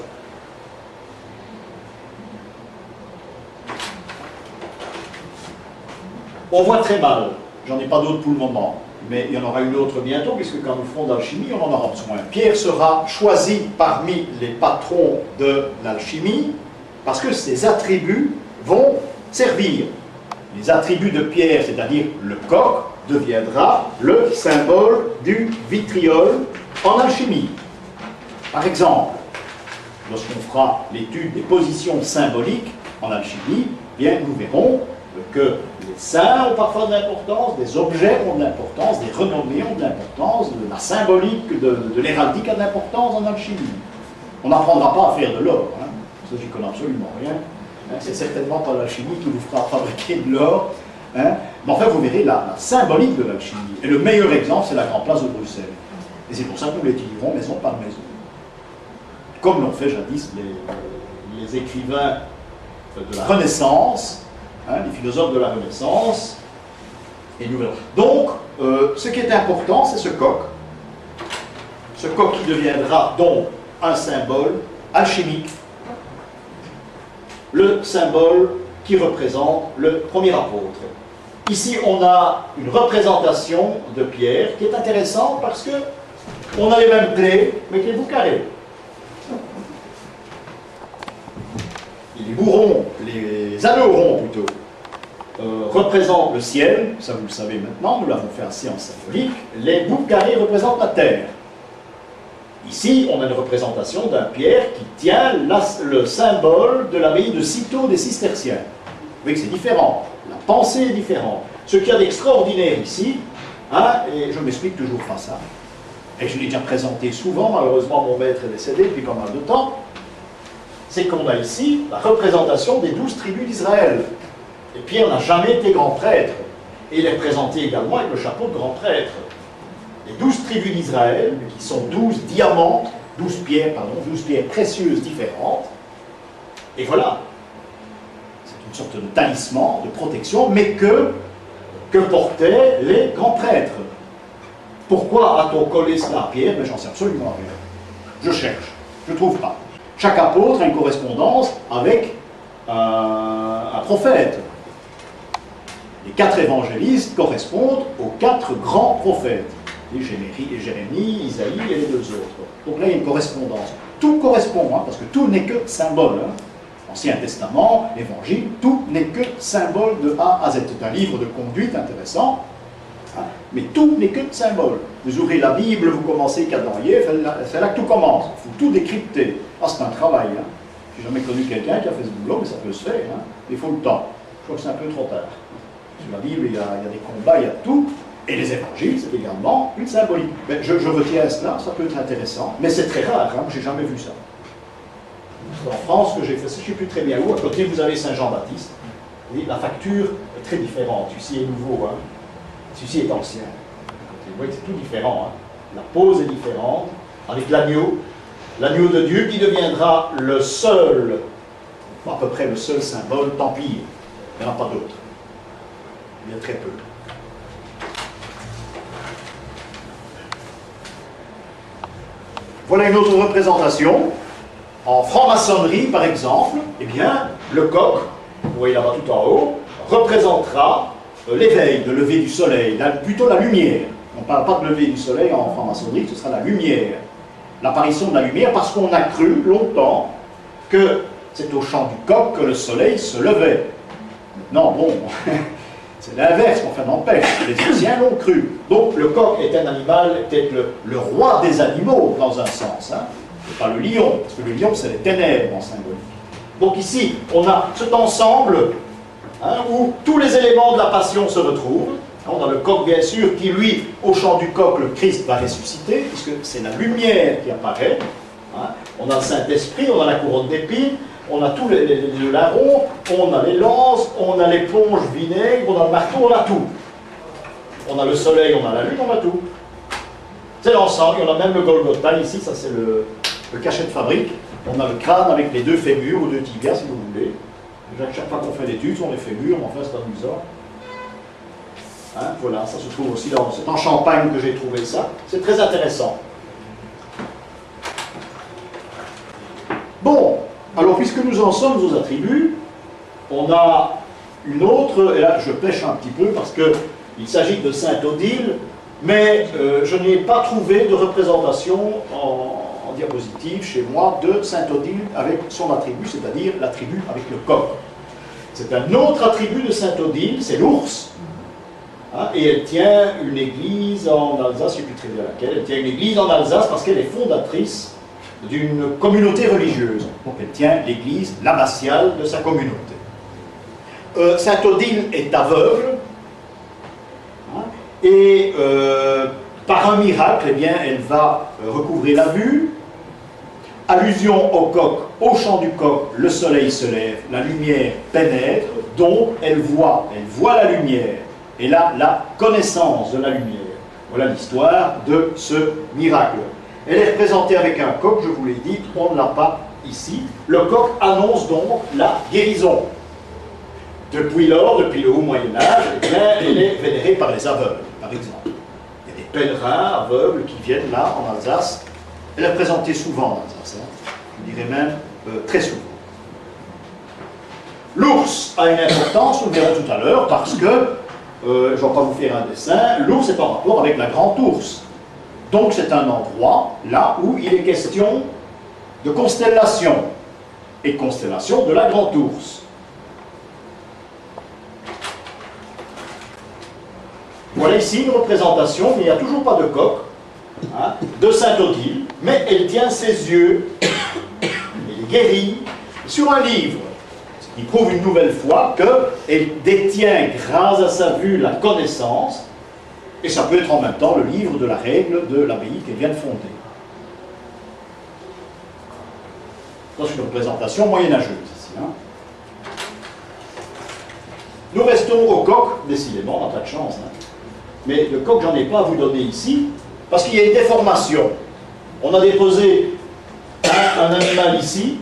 On voit très mal, j'en ai pas d'autres pour le moment. Mais il y en aura une autre bientôt, puisque quand nous ferons d'alchimie, on en aura besoin. Pierre sera choisi parmi les patrons de l'alchimie, parce que ses attributs vont servir. Les attributs de Pierre, c'est-à-dire le coq, deviendra le symbole du vitriol en alchimie. Par exemple, lorsqu'on fera l'étude des positions symboliques en alchimie, bien nous verrons que les saints ont parfois de l'importance, des objets ont de l'importance, des renommées ont de l'importance, la symbolique de l'héraldique a de l'importance en alchimie. On n'apprendra pas à faire de l'or, hein. Ça j'y connais absolument rien. Hein. C'est certainement pas l'alchimie qui vous fera fabriquer de l'or. Hein. Mais enfin, vous verrez la symbolique de l'alchimie. Et le meilleur exemple, c'est la Grande Place de Bruxelles. Et c'est pour ça que nous l'étudierons maison par maison. Comme l'ont fait jadis les écrivains de la Renaissance, hein, les philosophes de la Renaissance, et nous verrons. Donc, ce qui est important, c'est ce coq. Ce coq qui deviendra donc un symbole alchimique. Le symbole qui représente le premier apôtre. Ici, on a une représentation de Pierre qui est intéressante parce que on a les mêmes clés, mais qui est bout carré. Les bouts ronds, les anneaux ronds plutôt, représentent le ciel, ça vous le savez maintenant, nous l'avons fait assez en symbolique. Les bouts carrés représentent la terre. Ici, on a une représentation d'un Pierre qui tient le symbole de l'abbaye de Cîteaux des Cisterciens. Vous voyez que c'est différent, la pensée est différente. Ce qu'il y a d'extraordinaire ici, hein, et je m'explique toujours pas ça, et je l'ai déjà présenté souvent, malheureusement mon maître est décédé depuis pas mal de temps, c'est qu'on a ici la représentation des 12 tribus d'Israël. Et Pierre n'a jamais été grand prêtre, et il est présenté également avec le chapeau de grand prêtre. Les 12 tribus d'Israël, qui sont 12 diamants, 12 pierres précieuses différentes, et voilà. C'est une sorte de talisman, de protection, mais que portaient les grands prêtres. Pourquoi a-t-on collé cela à Pierre? Mais j'en sais absolument rien. Je cherche, je ne trouve pas. Chaque apôtre a une correspondance avec un prophète. Les 4 évangélistes correspondent aux 4 grands prophètes. Jérémie, Isaïe et les 2 autres. Donc là, il y a une correspondance. Tout correspond, hein, parce que tout n'est que symbole. Hein. Ancien Testament, Évangile, tout n'est que symbole de A à Z. C'est un livre de conduite intéressant, hein, mais tout n'est que symbole. Vous ouvrez la Bible, vous commencez qu'Adam et Ève, c'est là que tout commence. Il faut tout décrypter. Ah, c'est un travail. Hein. Je n'ai jamais connu quelqu'un qui a fait ce boulot, mais ça peut se faire. Hein. Il faut le temps. Je crois que c'est un peu trop tard. Sur la Bible, il y a des combats, il y a tout. Et les évangiles, c'est également une symbolique. Mais je retiens cela, ça peut être intéressant. Mais c'est très rare, hein, je n'ai jamais vu ça. En France, que j'ai fait, je ne sais plus très bien où, à côté vous avez Saint-Jean-Baptiste. La facture est très différente. Celui-ci est nouveau, hein. Celui-ci est ancien. Vous voyez que c'est tout différent. Hein. La pose est différente, avec l'agneau de Dieu qui deviendra le seul, à peu près le seul symbole d'empire. Il n'y en a pas d'autre. Il y a très peu. Voilà une autre représentation. En franc-maçonnerie, par exemple, eh bien, le coq, vous voyez là-bas tout en haut, représentera l'éveil, le lever du soleil, plutôt la lumière. On ne parle pas de lever du soleil en franc-maçonnerie, ce sera la lumière. L'apparition de la lumière, parce qu'on a cru longtemps que c'est au chant du coq que le soleil se levait. Non, bon, c'est l'inverse, enfin n'empêche, les Égyptiens l'ont cru. Donc le coq est un animal, peut-être le roi des animaux, dans un sens. Hein. C'est pas le lion, parce que le lion, c'est les ténèbres en symbolique. Donc ici, on a cet ensemble hein, où tous les éléments de la passion se retrouvent. On a le coq, bien sûr, qui, lui, au chant du coq, le Christ va ressusciter, puisque c'est la lumière qui apparaît. Hein. On a le Saint-Esprit, on a la couronne d'épines, on a tous les larrons, on a les lances, on a l'éponge vinaigre, on a le marteau, on a tout. On a le soleil, on a la lune, on a tout. C'est l'ensemble, on a même le Golgotha ici, ça c'est le cachet de fabrique. On a le crâne avec les deux fémurs ou deux tibias si vous voulez. Chaque fois qu'on fait l'étude, on les fémurs, mais enfin c'est amusant. Hein, voilà, ça se trouve aussi dans... C'est en Champagne que j'ai trouvé ça. C'est très intéressant. Bon, alors puisque nous en sommes aux attributs, on a une autre, et là je pêche un petit peu parce qu'il s'agit de Sainte Odile, mais je n'ai pas trouvé de représentation en diapositive chez moi de Sainte Odile avec son attribut, c'est-à-dire l'attribut avec le coq. C'est un autre attribut de Sainte Odile, c'est l'ours. Hein, et elle tient une église en Alsace, je ne sais plus très bien laquelle, elle tient une église en Alsace parce qu'elle est fondatrice d'une communauté religieuse. Donc elle tient l'église, l'abbatiale de sa communauté. Sainte Odile est aveugle, hein, et par un miracle, eh bien, elle va recouvrer la vue. Allusion au coq, au chant du coq, le soleil se lève, la lumière pénètre, donc elle voit la lumière. Et là, la connaissance de la lumière. Voilà l'histoire de ce miracle. Elle est représentée avec un coq, je vous l'ai dit, on ne l'a pas ici. Le coq annonce donc la guérison. Depuis lors, depuis le haut Moyen-Âge, eh bien, elle est vénérée par les aveugles, par exemple. Il y a des pèlerins aveugles qui viennent là, en Alsace. Elle est présentée souvent en Alsace, hein. Je dirais même très souvent. L'ours a une importance, nous le verrons tout à l'heure, parce que je ne vais pas vous faire un dessin, l'ours est en rapport avec la grande ours. Donc c'est un endroit, là où il est question de constellation, et constellation de la grande ours. Voilà ici une représentation, mais il n'y a toujours pas de coq, hein, de Sainte Odile, mais elle tient ses yeux, elle est guérie, sur un livre. Il prouve une nouvelle fois qu'elle détient, grâce à sa vue, la connaissance, et ça peut être en même temps le livre de la règle de l'abbaye qu'elle vient de fonder. C'est une représentation moyenâgeuse ici. Hein. Nous restons au coq, décidément, on n'a pas de chance. Hein. Mais le coq, j'en ai pas à vous donner ici, parce qu'il y a une déformation. On a déposé un animal ici.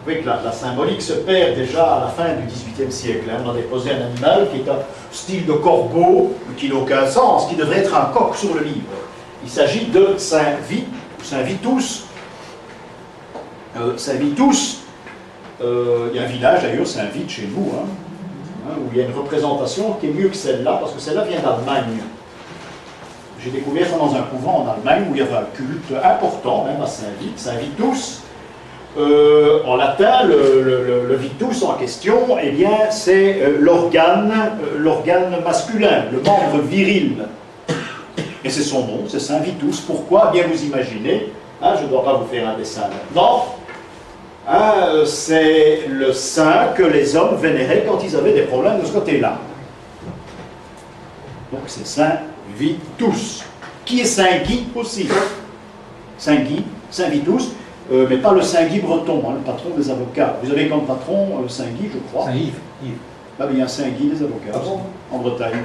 Vous voyez que la symbolique se perd déjà à la fin du XVIIIe siècle. Hein. On a déposé un animal qui est un style de corbeau, qui n'a aucun sens, qui devrait être un coq sur le livre. Il s'agit de Saint-Vit, Saint-Vitus. Saint-Vitus, il y a un village d'ailleurs, Saint-Vit chez nous, hein, où il y a une représentation qui est mieux que celle-là, parce que celle-là vient d'Allemagne. J'ai découvert ça dans un couvent en Allemagne où il y avait un culte important, même à Saint-Vit, Saint-Vitus. En latin, le vitus en question, eh bien, c'est l'organe masculin, le membre viril. Et c'est son nom, c'est Saint Vitus. Pourquoi? Bien vous imaginez, hein, je ne dois pas vous faire un dessin maintenant, hein, c'est le saint que les hommes vénéraient quand ils avaient des problèmes de ce côté-là. Donc c'est Saint Vitus, qui est Saint Guy aussi. Saint Guy, Saint Vitus. Mais pas le Saint-Guy breton, hein, le patron des avocats. Vous avez comme patron Saint-Guy, je crois. Saint-Yves. Ah, mais il y a un Saint-Guy des avocats en Bretagne.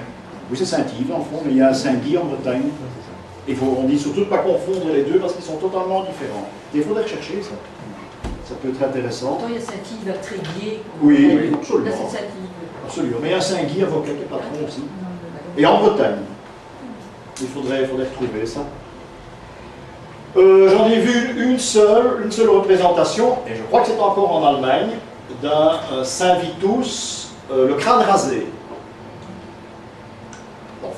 Oui, c'est Saint-Yves en fond, mais il y a un Saint-Guy en Bretagne. On dit surtout de ne pas confondre les deux parce qu'ils sont totalement différents. Il faudrait rechercher ça. Ça peut être intéressant. Il y a Saint-Yves à Tréguier. Oui, absolument. Là, c'est Saint-Yves. Absolument. Mais il y a un Saint-Guy avocat qui est patron aussi. Et en Bretagne. Il faudrait retrouver ça. J'en ai vu une seule représentation, et je crois que c'est encore en Allemagne, d'un Saint Vitus, le crâne rasé.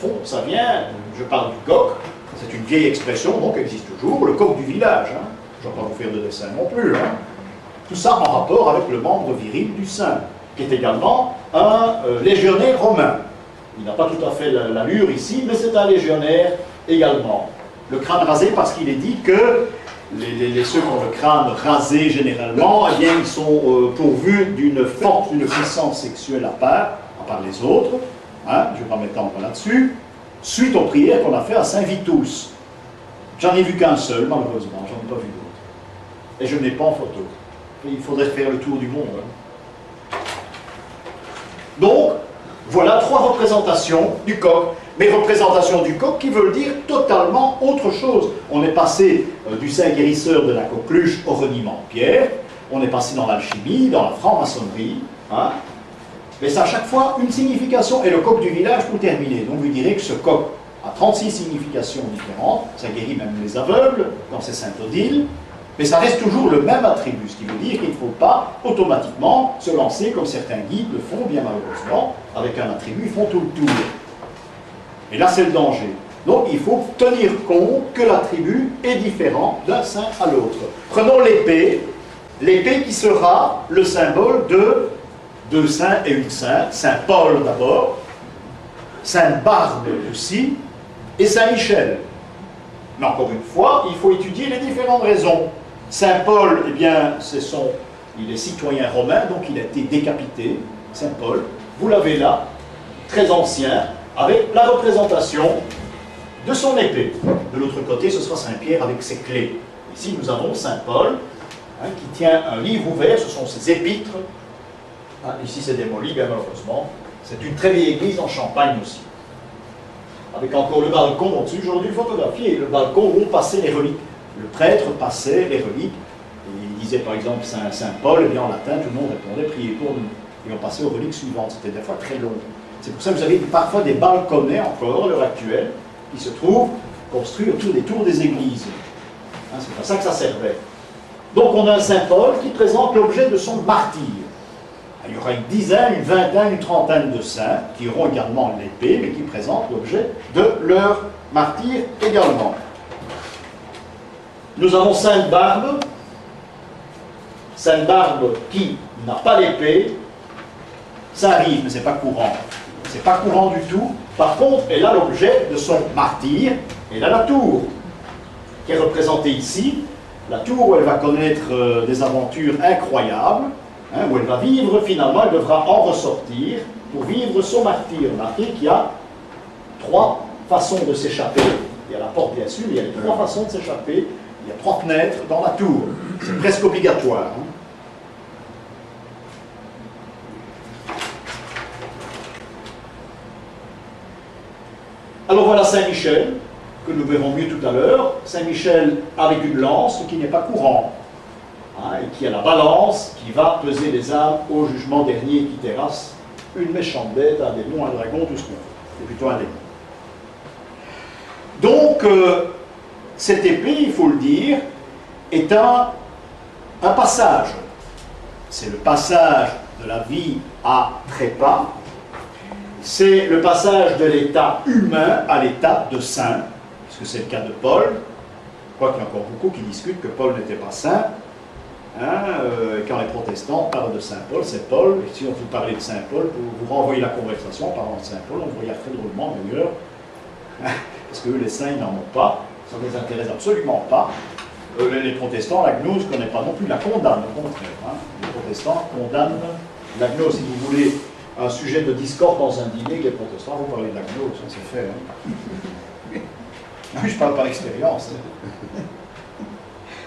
fond, ça vient, je parle du coq, c'est une vieille expression, donc elle existe toujours, le coq du village. Hein. Je ne vais pas vous faire de dessin non plus. Hein. Tout ça en rapport avec le membre viril du saint, qui est également un légionnaire romain. Il n'a pas tout à fait l'allure ici, mais c'est un légionnaire également. Le crâne rasé parce qu'il est dit que ceux qui ont le crâne rasé généralement, eh bien, ils sont pourvus d'une force, d'une puissance sexuelle à part les autres. Hein, je ne vais pas m'étendre là-dessus. Suite aux prières qu'on a fait à Saint-Vitus. J'en ai vu qu'un seul, malheureusement, j'en ai pas vu d'autres. Et je ne l'ai pas en photo. Et il faudrait faire le tour du monde. Hein. Donc, voilà 3 représentations du coq. Mais représentations du coq qui veulent dire totalement autre chose. On est passé du saint guérisseur de la coqueluche au reniement de pierre. On est passé dans l'alchimie, dans la franc-maçonnerie. Hein. Mais ça a à chaque fois une signification. Et le coq du village pour terminer. Donc vous direz que ce coq a 36 significations différentes. Ça guérit même les aveugles dans ces Saint-Odile. Mais ça reste toujours le même attribut. Ce qui veut dire qu'il ne faut pas automatiquement se lancer comme certains guides le font, bien malheureusement. Avec un attribut, ils font tout le tour. Et là, c'est le danger. Donc, il faut tenir compte que l'attribut est différent d'un saint à l'autre. Prenons l'épée. L'épée qui sera le symbole de 2 saints et une sainte. Saint Paul d'abord, Sainte Barbe aussi, et Saint Michel. Mais encore une fois, il faut étudier les différentes raisons. Saint Paul, eh bien, il est citoyen romain, donc il a été décapité. Saint Paul, vous l'avez là, très ancien, avec la représentation de son épée. De l'autre côté, ce sera Saint Pierre avec ses clés. Ici, nous avons Saint Paul, hein, qui tient un livre ouvert, ce sont ses épîtres. Ah, ici, c'est démoli, bien malheureusement. C'est une très vieille église en Champagne aussi. Avec encore le balcon au-dessus, j'aurais dû le photographier, le balcon où on passait les reliques. Le prêtre passait les reliques. Et il disait par exemple Saint Paul, et bien en latin, tout le monde répondait, priez pour nous. Et on passait aux reliques suivantes. C'était des fois très long. C'est pour ça que vous avez parfois des balconnets encore à l'heure actuelle qui se trouvent construits autour des tours des églises. Hein, c'est pas ça que ça servait. Donc on a un Saint Paul qui présente l'objet de son martyre. Il y aura une dizaine, une vingtaine, une trentaine de saints qui auront également l'épée, mais qui présentent l'objet de leur martyr également. Nous avons Sainte Barbe qui n'a pas l'épée. Ça arrive, mais ce n'est pas courant. Ce n'est pas courant du tout. Par contre, elle a l'objet de son martyr. Elle a la tour, qui est représentée ici. La tour où elle va connaître des aventures incroyables. Hein, où elle va vivre, finalement, elle devra en ressortir pour vivre son martyr. Martyr qui a 3 façons de s'échapper. Il y a la porte, bien sûr, il y a les 3 façons de s'échapper. Il y a 3 fenêtres dans la tour. C'est presque obligatoire. Hein. Alors voilà Saint-Michel, que nous verrons mieux tout à l'heure. Saint-Michel avec une lance, ce qui n'est pas courant. Hein, et qui a la balance qui va peser les âmes au jugement dernier qui terrasse une méchante bête, un démon, un dragon, tout ce qu'on veut. C'est plutôt un démon. Donc, cette épée, il faut le dire, est un passage. C'est le passage de la vie à trépas. C'est le passage de l'état humain à l'état de saint, puisque c'est le cas de Paul. Je crois qu'il y a encore beaucoup qui discutent que Paul n'était pas saint. Hein, quand les protestants parlent de Saint Paul, c'est Paul, et si on vous parlait de Saint Paul, vous renvoyez la conversation en parlant de Saint Paul, on vous regarde très drôlement d'ailleurs, parce que eux, les saints, ils n'en ont pas, ça ne les intéresse absolument pas. Les protestants, la gnose ne connaît pas non plus, la condamne, au contraire. Hein. Les protestants condamnent la gnose. Si vous voulez un sujet de discorde dans un dîner, les protestants, vous parlez de la gnose, ça c'est fait. Hein. Je parle par expérience.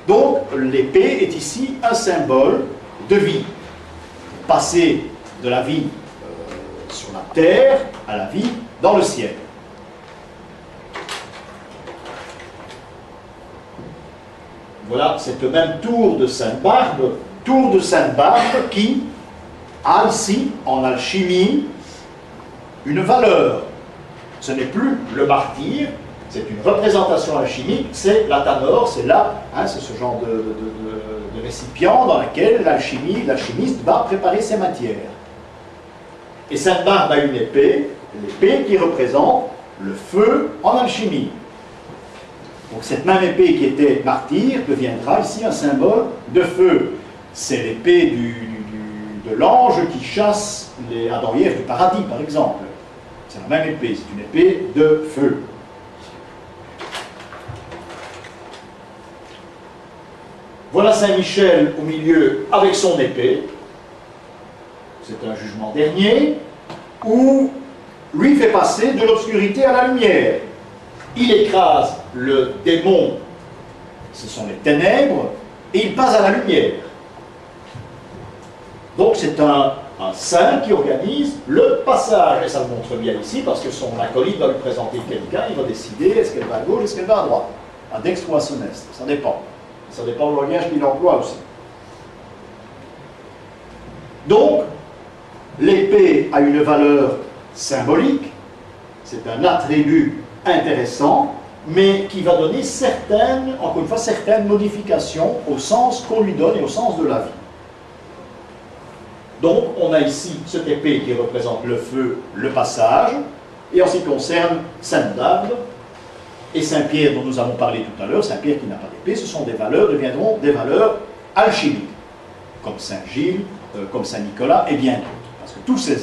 Donc, l'épée est ici un symbole de vie. Passer de la vie sur la terre à la vie dans le ciel. Voilà cette même tour de Sainte-Barbe qui a ici, en alchimie, une valeur. Ce n'est plus le martyr, c'est une représentation alchimique, c'est la tanore, c'est là, hein, c'est ce genre de récipient dans lequel l'alchimiste va préparer ses matières. Et Sainte-Barbe a une épée qui représente le feu en alchimie. Donc cette même épée qui était martyr deviendra ici un symbole de feu. C'est l'épée de l'ange qui chasse les Adam et Ève du paradis, par exemple. C'est la même épée, c'est une épée de feu. Voilà Saint-Michel au milieu avec son épée. C'est un jugement dernier où lui fait passer de l'obscurité à la lumière. Il écrase le démon, ce sont les ténèbres, et il passe à la lumière. Donc c'est un saint qui organise le passage, et ça le montre bien ici, parce que son acolyte va lui présenter quelqu'un, il va décider est-ce qu'elle va à gauche, est-ce qu'elle va à droite, à dextre ou à sinistre, ça dépend. Ça dépend du langage qu'il emploie aussi. Donc, l'épée a une valeur symbolique, c'est un attribut intéressant, mais qui va donner certaines, encore une fois, certaines modifications au sens qu'on lui donne et au sens de la vie. Donc, on a ici cette épée qui représente le feu, le passage, et en ce qui concerne Sainte d'Agde et Saint-Pierre dont nous avons parlé tout à l'heure, Saint-Pierre qui n'a pas d'épée, ce sont des valeurs, deviendront des valeurs alchimiques, comme Saint-Gilles, comme Saint-Nicolas et bien d'autres. Parce que tous ces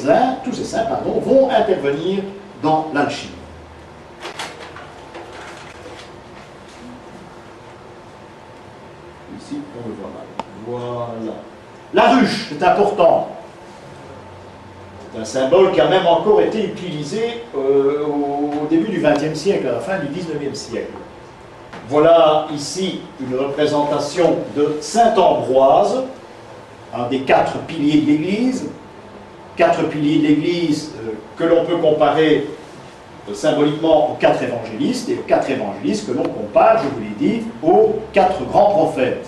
saints vont intervenir dans l'alchimie. Ici, on le voit mal. Voilà. La ruche, c'est important. C'est un symbole qui a même encore été utilisé au début du XXe siècle, à la fin du XIXe siècle. Voilà ici une représentation de Saint Ambroise, un des 4 piliers de l'Église. 4 piliers de l'Église que l'on peut comparer symboliquement aux 4 évangélistes, et aux 4 évangélistes que l'on compare, je vous l'ai dit, aux 4 grands prophètes.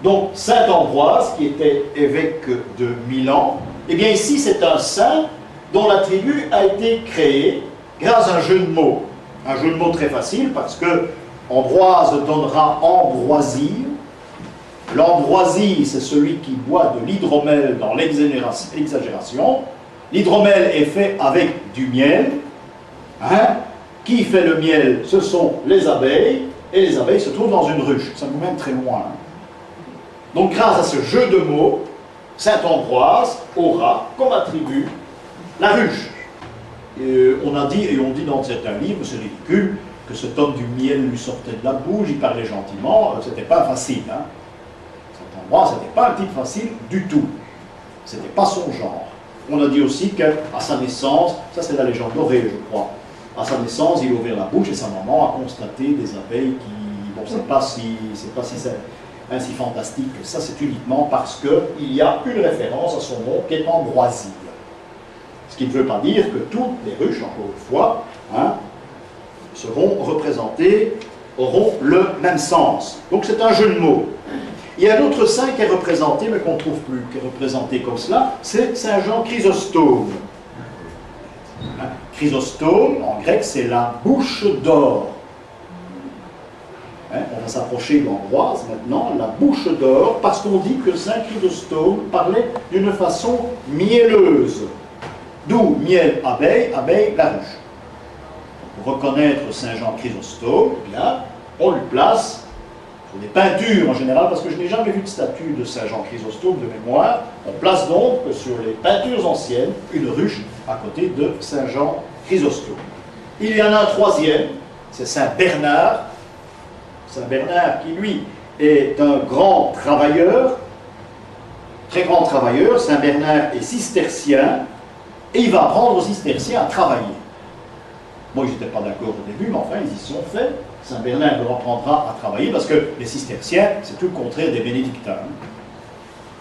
Donc, Saint Ambroise, qui était évêque de Milan, eh bien ici c'est un saint dont l'attribut a été créé grâce à un jeu de mots. Un jeu de mots très facile parce que Ambroise donnera ambroisie. L'ambroisie, c'est celui qui boit de l'hydromel dans l'exagération. L'hydromel est fait avec du miel. Hein? Qui fait le miel? Ce sont les abeilles, et les abeilles se trouvent dans une ruche. Ça nous mène très loin. Hein? Donc, grâce à ce jeu de mots, Saint Ambroise aura comme attribut la ruche. On a dit, et on dit dans certains livres, c'est ridicule, que cet homme du miel lui sortait de la bouche, il parlait gentiment, c'était pas facile. Hein? Saint Ambroise, c'était pas un type facile du tout. C'était pas son genre. On a dit aussi qu'à sa naissance, ça c'est la légende dorée, je crois, à sa naissance, il a ouvert la bouche et sa maman a constaté des abeilles qui, bon, c'est pas si ainsi fantastique que ça, c'est uniquement parce qu'il y a une référence à son nom qui est Ambroisie. Ce qui ne veut pas dire que toutes les ruches, encore une fois, hein, seront représentées, auront le même sens. Donc c'est un jeu de mots. Il y a un autre saint qui est représenté, mais qu'on ne trouve plus, qui est représenté comme cela, c'est Saint Jean Chrysostome. Hein, Chrysostome, en grec, c'est la bouche d'or. Hein, on va s'approcher d'Ambroise maintenant, la bouche d'or, parce qu'on dit que Saint Chrysostome parlait d'une façon mielleuse. D'où miel, abeille, abeille, la ruche. Pour reconnaître Saint Jean Chrysostome, eh bien, on lui place sur des peintures en général, parce que je n'ai jamais vu de statue de Saint Jean Chrysostome de mémoire, on place donc sur les peintures anciennes une ruche à côté de Saint Jean Chrysostome. Il y en a un troisième, c'est Saint Bernard. Saint Bernard qui, lui, est un grand travailleur, très grand travailleur. Saint Bernard est cistercien, et il va apprendre aux cisterciens à travailler. Bon, ils n'étaient pas d'accord au début, mais enfin, ils y sont faits. Saint Bernard leur apprendra à travailler, parce que les cisterciens, c'est tout le contraire des bénédictins.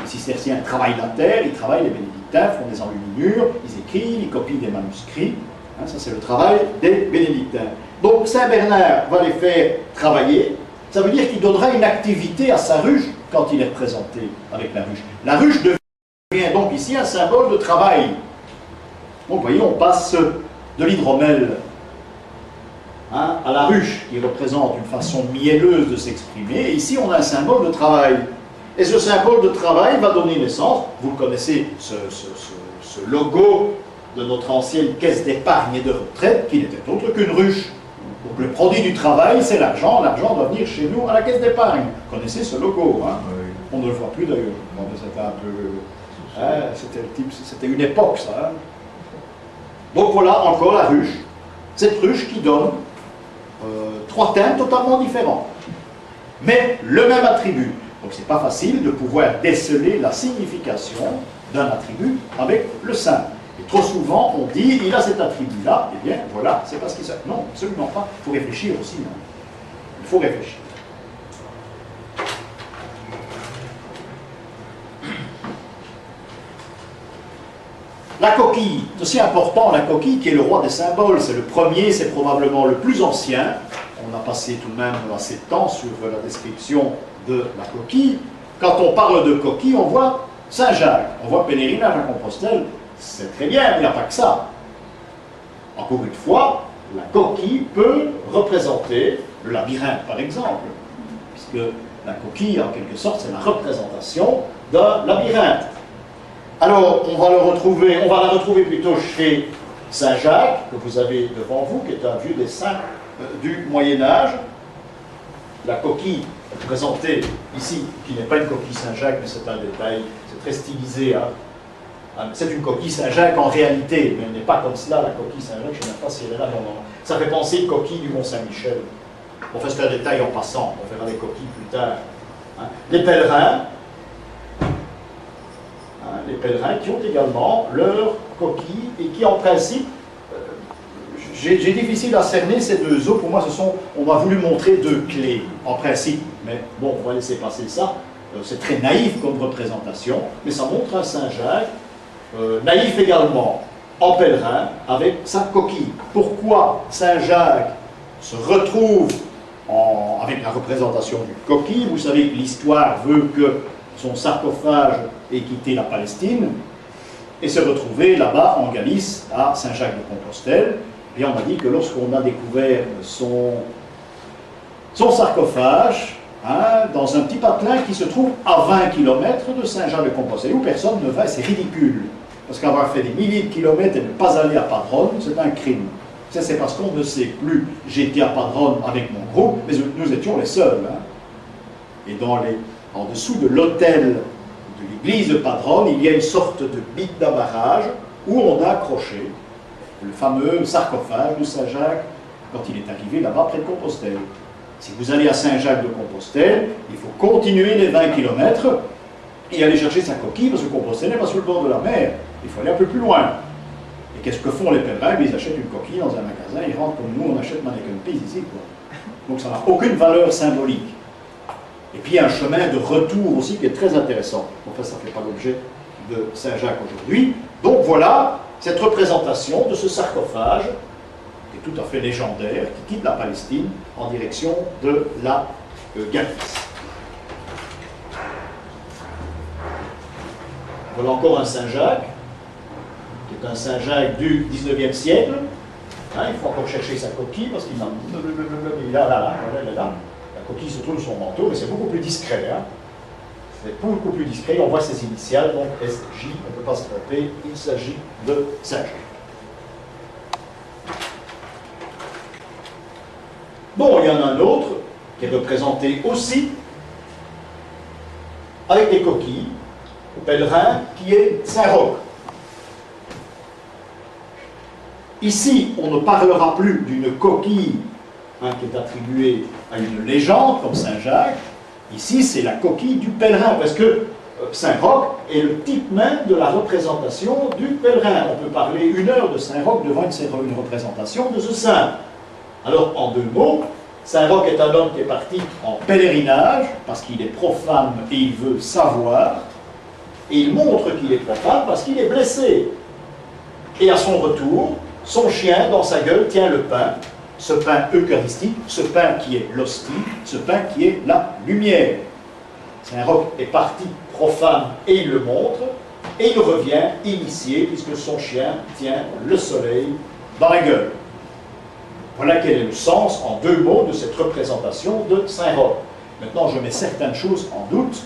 Les cisterciens travaillent la terre, ils travaillent, les bénédictins font des enluminures, ils écrivent, ils copient des manuscrits. Hein, ça, c'est le travail des bénédictins. Donc, Saint Bernard va les faire travailler. Ça veut dire qu'il donnera une activité à sa ruche quand il est représenté avec la ruche. La ruche devient donc ici un symbole de travail. Donc, vous voyez, on passe de l'hydromel, hein, à la ruche, qui représente une façon mielleuse de s'exprimer. Et ici, on a un symbole de travail. Et ce symbole de travail va donner naissance, vous le connaissez, ce logo de notre ancienne caisse d'épargne et de retraite, qui n'était autre qu'une ruche. Donc le produit du travail, c'est l'argent. L'argent doit venir chez nous à la caisse d'épargne. Vous connaissez ce logo, hein? Oui. On ne le voit plus d'ailleurs. Bon, c'était un peu... hein, c'était une époque, ça. Hein? Donc voilà encore la ruche. Cette ruche qui donne 3 thèmes totalement différents. Mais le même attribut. Donc c'est pas facile de pouvoir déceler la signification d'un attribut avec le saint. Et trop souvent, on dit, il a cet attribut-là, eh bien, voilà, c'est parce qu'il s'appelle. Non, absolument pas. Il faut réfléchir aussi. Hein. Il faut réfléchir. La coquille, c'est aussi important, la coquille qui est le roi des symboles. C'est le premier, c'est probablement le plus ancien. On a passé tout de même assez de temps sur la description de la coquille. Quand on parle de coquille, on voit Saint-Jacques, on voit pèlerinage à Compostelle. C'est très bien, mais il n'y a pas que ça. Encore une fois, la coquille peut représenter le labyrinthe, par exemple, puisque la coquille, en quelque sorte, c'est la représentation d'un labyrinthe. Alors, on va la retrouver plutôt chez Saint-Jacques, que vous avez devant vous, qui est un vieux dessin du Moyen-Âge. La coquille présentée ici, qui n'est pas une coquille Saint-Jacques, mais c'est un détail, c'est très stylisé, hein. C'est une coquille Saint-Jacques en réalité, mais elle n'est pas comme cela, la coquille Saint-Jacques, je ne sais même pas si elle est là, non. Ça fait penser à coquille du Mont-Saint-Michel. Bon, c'est un détail en passant, on verra les coquilles plus tard. Hein. Les pèlerins qui ont également leur coquille et qui en principe, j'ai difficile à cerner ces deux eaux, pour moi on m'a voulu montrer 2 clés, en principe, mais bon, on va laisser passer ça. C'est très naïf comme représentation, mais ça montre un Saint-Jacques, naïf également, en pèlerin, avec sa coquille. Pourquoi Saint-Jacques se retrouve avec la représentation du coquille? Vous savez que l'histoire veut que son sarcophage ait quitté la Palestine et se retrouver là-bas en Galice, à Saint-Jacques-de-Compostelle. Et on a dit que lorsqu'on a découvert son sarcophage, hein, dans un petit patelin qui se trouve à 20 km de Saint-Jacques-de-Compostelle, où personne ne va, c'est ridicule. Parce qu'avoir fait des milliers de kilomètres et ne pas aller à Padrone, c'est un crime. Ça, c'est parce qu'on ne sait plus. J'étais à Padrone avec mon groupe, mais nous étions les seuls. Hein. Et en dessous de l'hôtel de l'église de Padrone, il y a une sorte de bique d'amarrage où on a accroché le fameux sarcophage de Saint-Jacques quand il est arrivé là-bas près de Compostelle. Si vous allez à Saint-Jacques-de-Compostelle, il faut continuer les 20 km et aller chercher sa coquille, parce que Compostelle n'est pas sur le bord de la mer. Il faut aller un peu plus loin. Et qu'est-ce que font les pèlerins? Ils achètent une coquille dans un magasin, ils rentrent comme nous, on achète Mannequin Peas ici, quoi. Donc ça n'a aucune valeur symbolique. Et puis il y a un chemin de retour aussi qui est très intéressant. Enfin, ça ne fait pas l'objet de Saint-Jacques aujourd'hui. Donc voilà cette représentation de ce sarcophage, qui est tout à fait légendaire, qui quitte la Palestine en direction de la Galice. Voilà encore un Saint-Jacques, qui est un Saint-Jacques du 19e siècle. Hein, il faut encore chercher sa coquille, parce qu'il est là. La coquille se trouve sur son manteau, mais c'est beaucoup plus discret. Hein. C'est beaucoup plus discret, on voit ses initiales, donc SJ, on ne peut pas se tromper, il s'agit de Saint-Jacques. Bon, il y en a un autre qui est représenté aussi avec des coquilles, au pèlerin, qui est Saint-Roch. Ici, on ne parlera plus d'une coquille qui est attribuée à une légende comme Saint-Jacques. Ici, c'est la coquille du pèlerin, parce que Saint-Roch est le type même de la représentation du pèlerin. On peut parler 1 heure de Saint-Roch devant une représentation de ce saint. Alors, en 2 mots, Saint-Roch est un homme qui est parti en pèlerinage, parce qu'il est profane et il veut savoir, et il montre qu'il est profane parce qu'il est blessé. Et à son retour, son chien, dans sa gueule, tient le pain, ce pain eucharistique, ce pain qui est l'hostie, ce pain qui est la lumière. Saint-Roch est parti profane et il le montre, et il revient initié, puisque son chien tient le soleil dans la gueule. Voilà quel est le sens, en 2 mots, de cette représentation de Saint-Roch. Maintenant, je mets certaines choses en doute,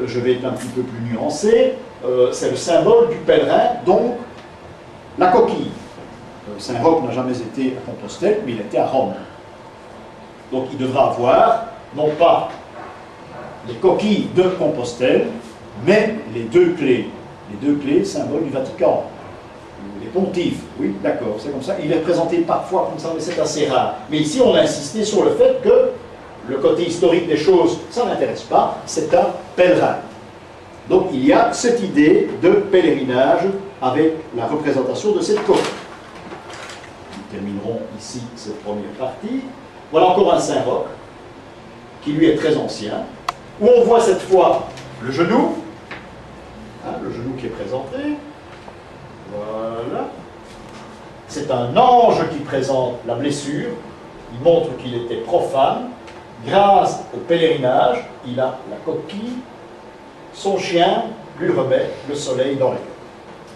je vais être un petit peu plus nuancé, c'est le symbole du pèlerin, donc La coquille. Saint-Roch n'a jamais été à Compostelle, mais il était à Rome. Donc il devra avoir, non pas les coquilles de Compostelle, mais les deux clés. Les deux clés, symbole du Vatican. Les pontifes, oui, d'accord, c'est comme ça. Il est présenté parfois comme ça, mais c'est assez rare. Mais ici, on a insisté sur le fait que le côté historique des choses, ça n'intéresse pas, c'est un pèlerin. Donc il y a cette idée de pèlerinage avec la représentation de cette coquille. Nous terminerons ici cette première partie. Voilà encore un Saint-Roch, qui lui est très ancien, où on voit cette fois le genou, le genou qui est présenté. Voilà. C'est un ange qui présente la blessure. Il montre qu'il était profane. Grâce au pèlerinage, il a la coquille. Son chien lui remet le soleil dans les yeux.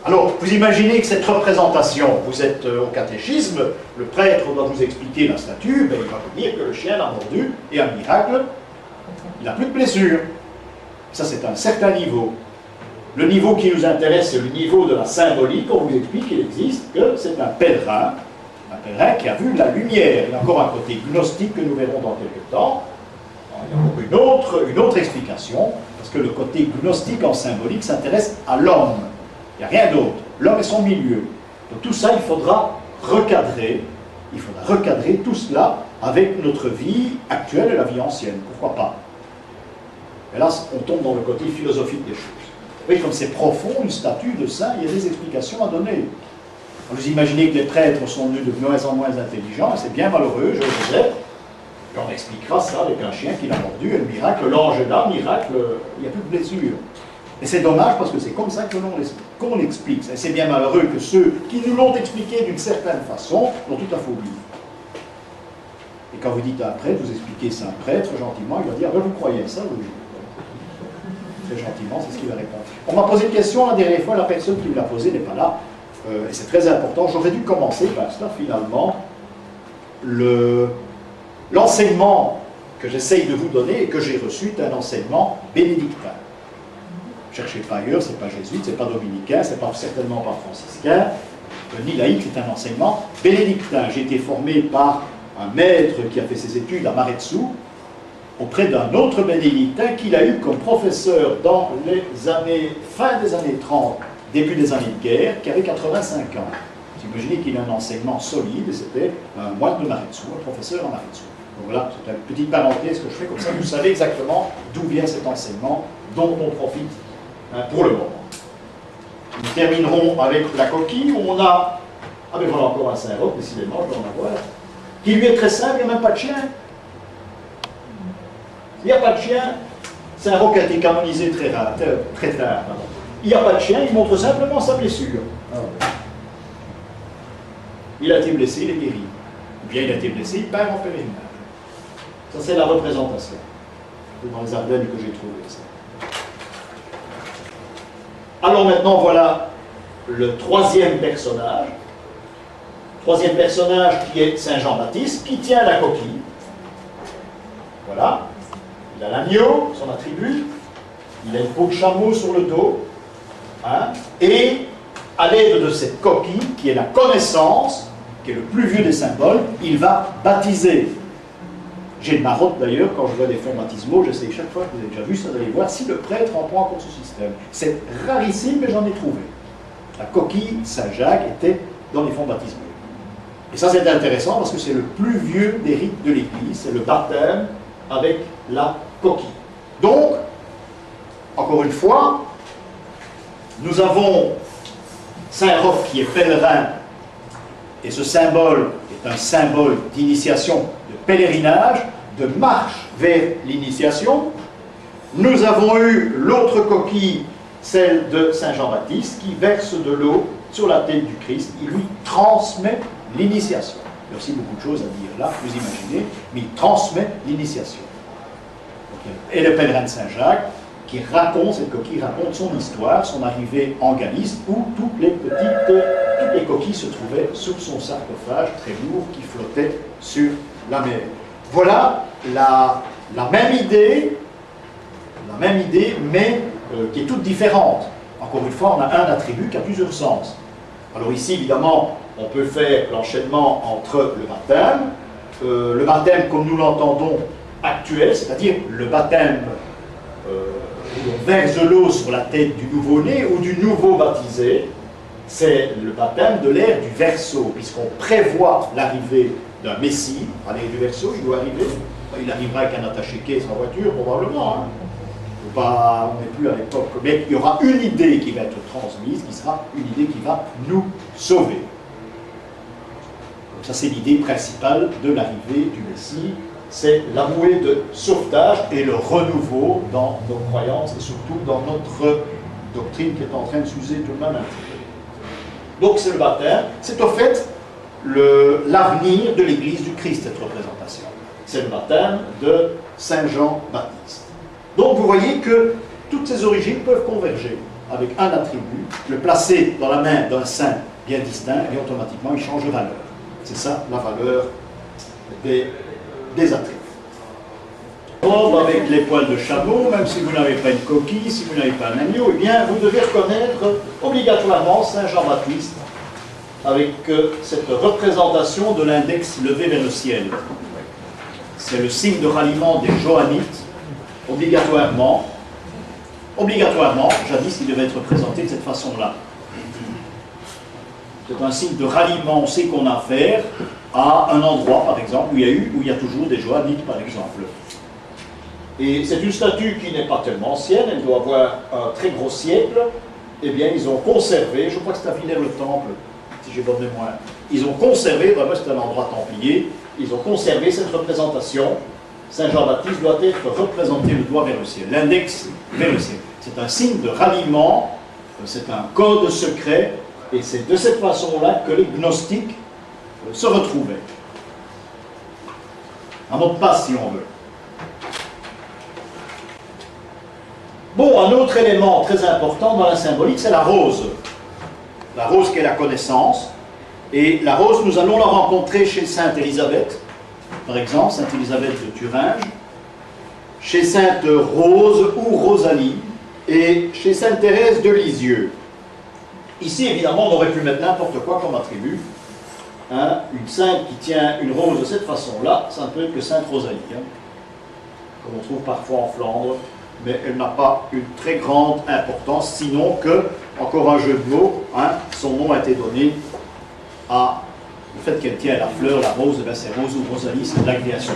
Alors, vous imaginez que cette représentation, vous êtes au catéchisme, le prêtre doit vous expliquer la statue, ben, il va vous dire que le chien l'a mordu, et un miracle, il n'a plus de blessure. Ça, c'est un certain niveau. Le niveau qui nous intéresse, c'est le niveau de la symbolique. On vous explique qu'il existe, que c'est un pèlerin qui a vu la lumière. Il y a encore un côté gnostique que nous verrons dans quelques temps. Il y a encore une autre explication, parce que le côté gnostique en symbolique s'intéresse à l'homme. Il n'y a rien d'autre. L'homme est son milieu. Donc tout ça, il faudra recadrer. Il faudra recadrer tout cela avec notre vie actuelle et la vie ancienne. Pourquoi pas? Et là, on tombe dans le côté philosophique des choses. Vous voyez, comme c'est profond, une statue de saint, il y a des explications à donner. Vous imaginez que les prêtres sont devenus de moins en moins intelligents, et c'est bien malheureux, je le regrette. Et on expliquera ça avec un chien qui l'a mordu, et le miracle, l'ange est là, miracle, il n'y a plus de blessure. Et c'est dommage parce que c'est comme ça qu'on l'explique. C'est bien malheureux que ceux qui nous l'ont expliqué d'une certaine façon l'ont tout à fait oublié. Et quand vous dites à un prêtre, vous expliquez ça à un prêtre, gentiment, il va dire, vous croyez ça, oui. Très gentiment, c'est ce qu'il va répondre. On m'a posé une question la dernière fois, la personne qui me l'a posée n'est pas là, et c'est très important. J'aurais dû commencer par cela, finalement, l'enseignement que j'essaye de vous donner et que j'ai reçu est un enseignement bénédictin. Cherchez pas ailleurs, c'est pas jésuite, c'est pas dominicain, c'est pas certainement pas franciscain, ni laïque, c'est un enseignement bénédictin. J'ai été formé par un maître qui a fait ses études à Maretsou, auprès d'un autre bénédictin qu'il a eu comme professeur dans les années, fin des années 30, début des années de guerre, qui avait 85 ans. Vous imaginez qu'il a un enseignement solide, et c'était un moine de Maretsou, un professeur à Maretsou. Donc voilà, c'est une petite parenthèse que je fais, comme ça vous savez exactement d'où vient cet enseignement dont on profite pour le moment. Nous terminerons avec la coquille, où on a, ah ben voilà encore un Saint-Roch, décidément, je dois en avoir, qui lui est très simple, il n'y a même pas de chien. Il n'y a pas de chien. Saint-Roch a été canonisé très tard. Pardon. Il n'y a pas de chien, il montre simplement sa blessure. Il a été blessé, il est guéri. Ou bien il a été blessé, il part en pèlerinage. Ça, c'est la représentation. C'est dans les Ardennes que j'ai trouvé ça. Alors maintenant, voilà le troisième personnage. Troisième personnage qui est Saint Jean-Baptiste, qui tient la coquille. Voilà. Il a l'agneau, son attribut. Il a une peau de chameau sur le dos. Hein, et à l'aide de cette coquille, qui est la connaissance, qui est le plus vieux des symboles, il va baptiser. J'ai une marotte d'ailleurs, quand je vois des fonds baptismaux, j'essaie chaque fois, que vous avez déjà vu ça, d'aller voir si le prêtre en prend en compte ce système. C'est rarissime, mais j'en ai trouvé. La coquille Saint-Jacques était dans les fonds baptismaux. Et ça, c'est intéressant parce que c'est le plus vieux des rites de l'Église, c'est le baptême avec la coquille. Donc, encore une fois, nous avons Saint-Roch qui est pèlerin, et ce symbole est un symbole d'initiation, de pèlerinage, de marche vers l'initiation. Nous avons eu l'autre coquille, celle de Saint Jean-Baptiste, qui verse de l'eau sur la tête du Christ. Il lui transmet l'initiation. Il y a aussi beaucoup de choses à dire là, vous imaginez, mais il transmet l'initiation. Et le pèlerin de Saint-Jacques, qui raconte, cette coquille raconte son histoire, son arrivée en Galice, où toutes les coquilles se trouvaient sur son sarcophage très lourd qui flottait sur la mer. Voilà la même idée, mais qui est toute différente. Encore une fois, on a un attribut qui a plusieurs sens. Alors ici, évidemment, on peut faire l'enchaînement entre le baptême comme nous l'entendons actuel, c'est-à-dire le baptême où on verse de l'eau sur la tête du nouveau-né ou du nouveau baptisé, c'est le baptême de l'ère du verseau, puisqu'on prévoit l'arrivée d'un Messie. À l'ère du verseau, il doit arriver. Il arrivera avec un attaché-caisse en voiture, probablement. Hein. On n'est plus à l'époque. Mais il y aura une idée qui va être transmise, qui sera une idée qui va nous sauver. Donc ça, c'est l'idée principale de l'arrivée du Messie. C'est la bouée de sauvetage et le renouveau dans nos croyances et surtout dans notre doctrine qui est en train de s'user tout de même un petit peu. Donc c'est le baptême, c'est au fait l'avenir de l'Église du Christ, cette représentation. C'est le baptême de Saint Jean-Baptiste. Donc vous voyez que toutes ces origines peuvent converger avec un attribut, le placer dans la main d'un saint bien distinct et automatiquement il change de valeur. C'est ça la valeur des attributs. Robe avec les poils de chameau, même si vous n'avez pas une coquille, si vous n'avez pas un agneau, eh bien vous devez reconnaître obligatoirement Saint Jean-Baptiste avec cette représentation de l'index levé vers le ciel. C'est le signe de ralliement des Johannites, obligatoirement, jadis il devait être présenté de cette façon-là. C'est un signe de ralliement, on sait qu'on a affaire à un endroit, par exemple, où il y a toujours des Johannites, par exemple. Et c'est une statue qui n'est pas tellement ancienne, elle doit avoir un très gros siècle. Eh bien, ils ont conservé, je crois que c'est à Villers-le-Temple, si j'ai bonne mémoire, ils ont conservé, vraiment c'est un endroit templier, ils ont conservé cette représentation. Saint Jean-Baptiste doit être représenté le doigt vers le ciel, l'index vers le ciel. C'est un signe de ralliement, c'est un code secret, et c'est de cette façon-là que les gnostiques se retrouvaient. Un mot de passe, si on veut. Bon, un autre élément très important dans la symbolique, c'est la rose. La rose qui est la connaissance. Et la rose, nous allons la rencontrer chez Sainte Élisabeth, par exemple, Sainte Élisabeth de Thuringe, chez Sainte Rose ou Rosalie, et chez Sainte Thérèse de Lisieux. Ici, évidemment, on aurait pu mettre n'importe quoi comme attribut. Hein, une sainte qui tient une rose de cette façon-là, ça ne peut être que Sainte Rosalie, hein, comme on trouve parfois en Flandre, mais elle n'a pas une très grande importance, sinon que, encore un jeu de mots, hein, son nom a été donné à le fait qu'elle tient la fleur, la rose, ben c'est Rose ou Rosalie, c'est de l'agrégation.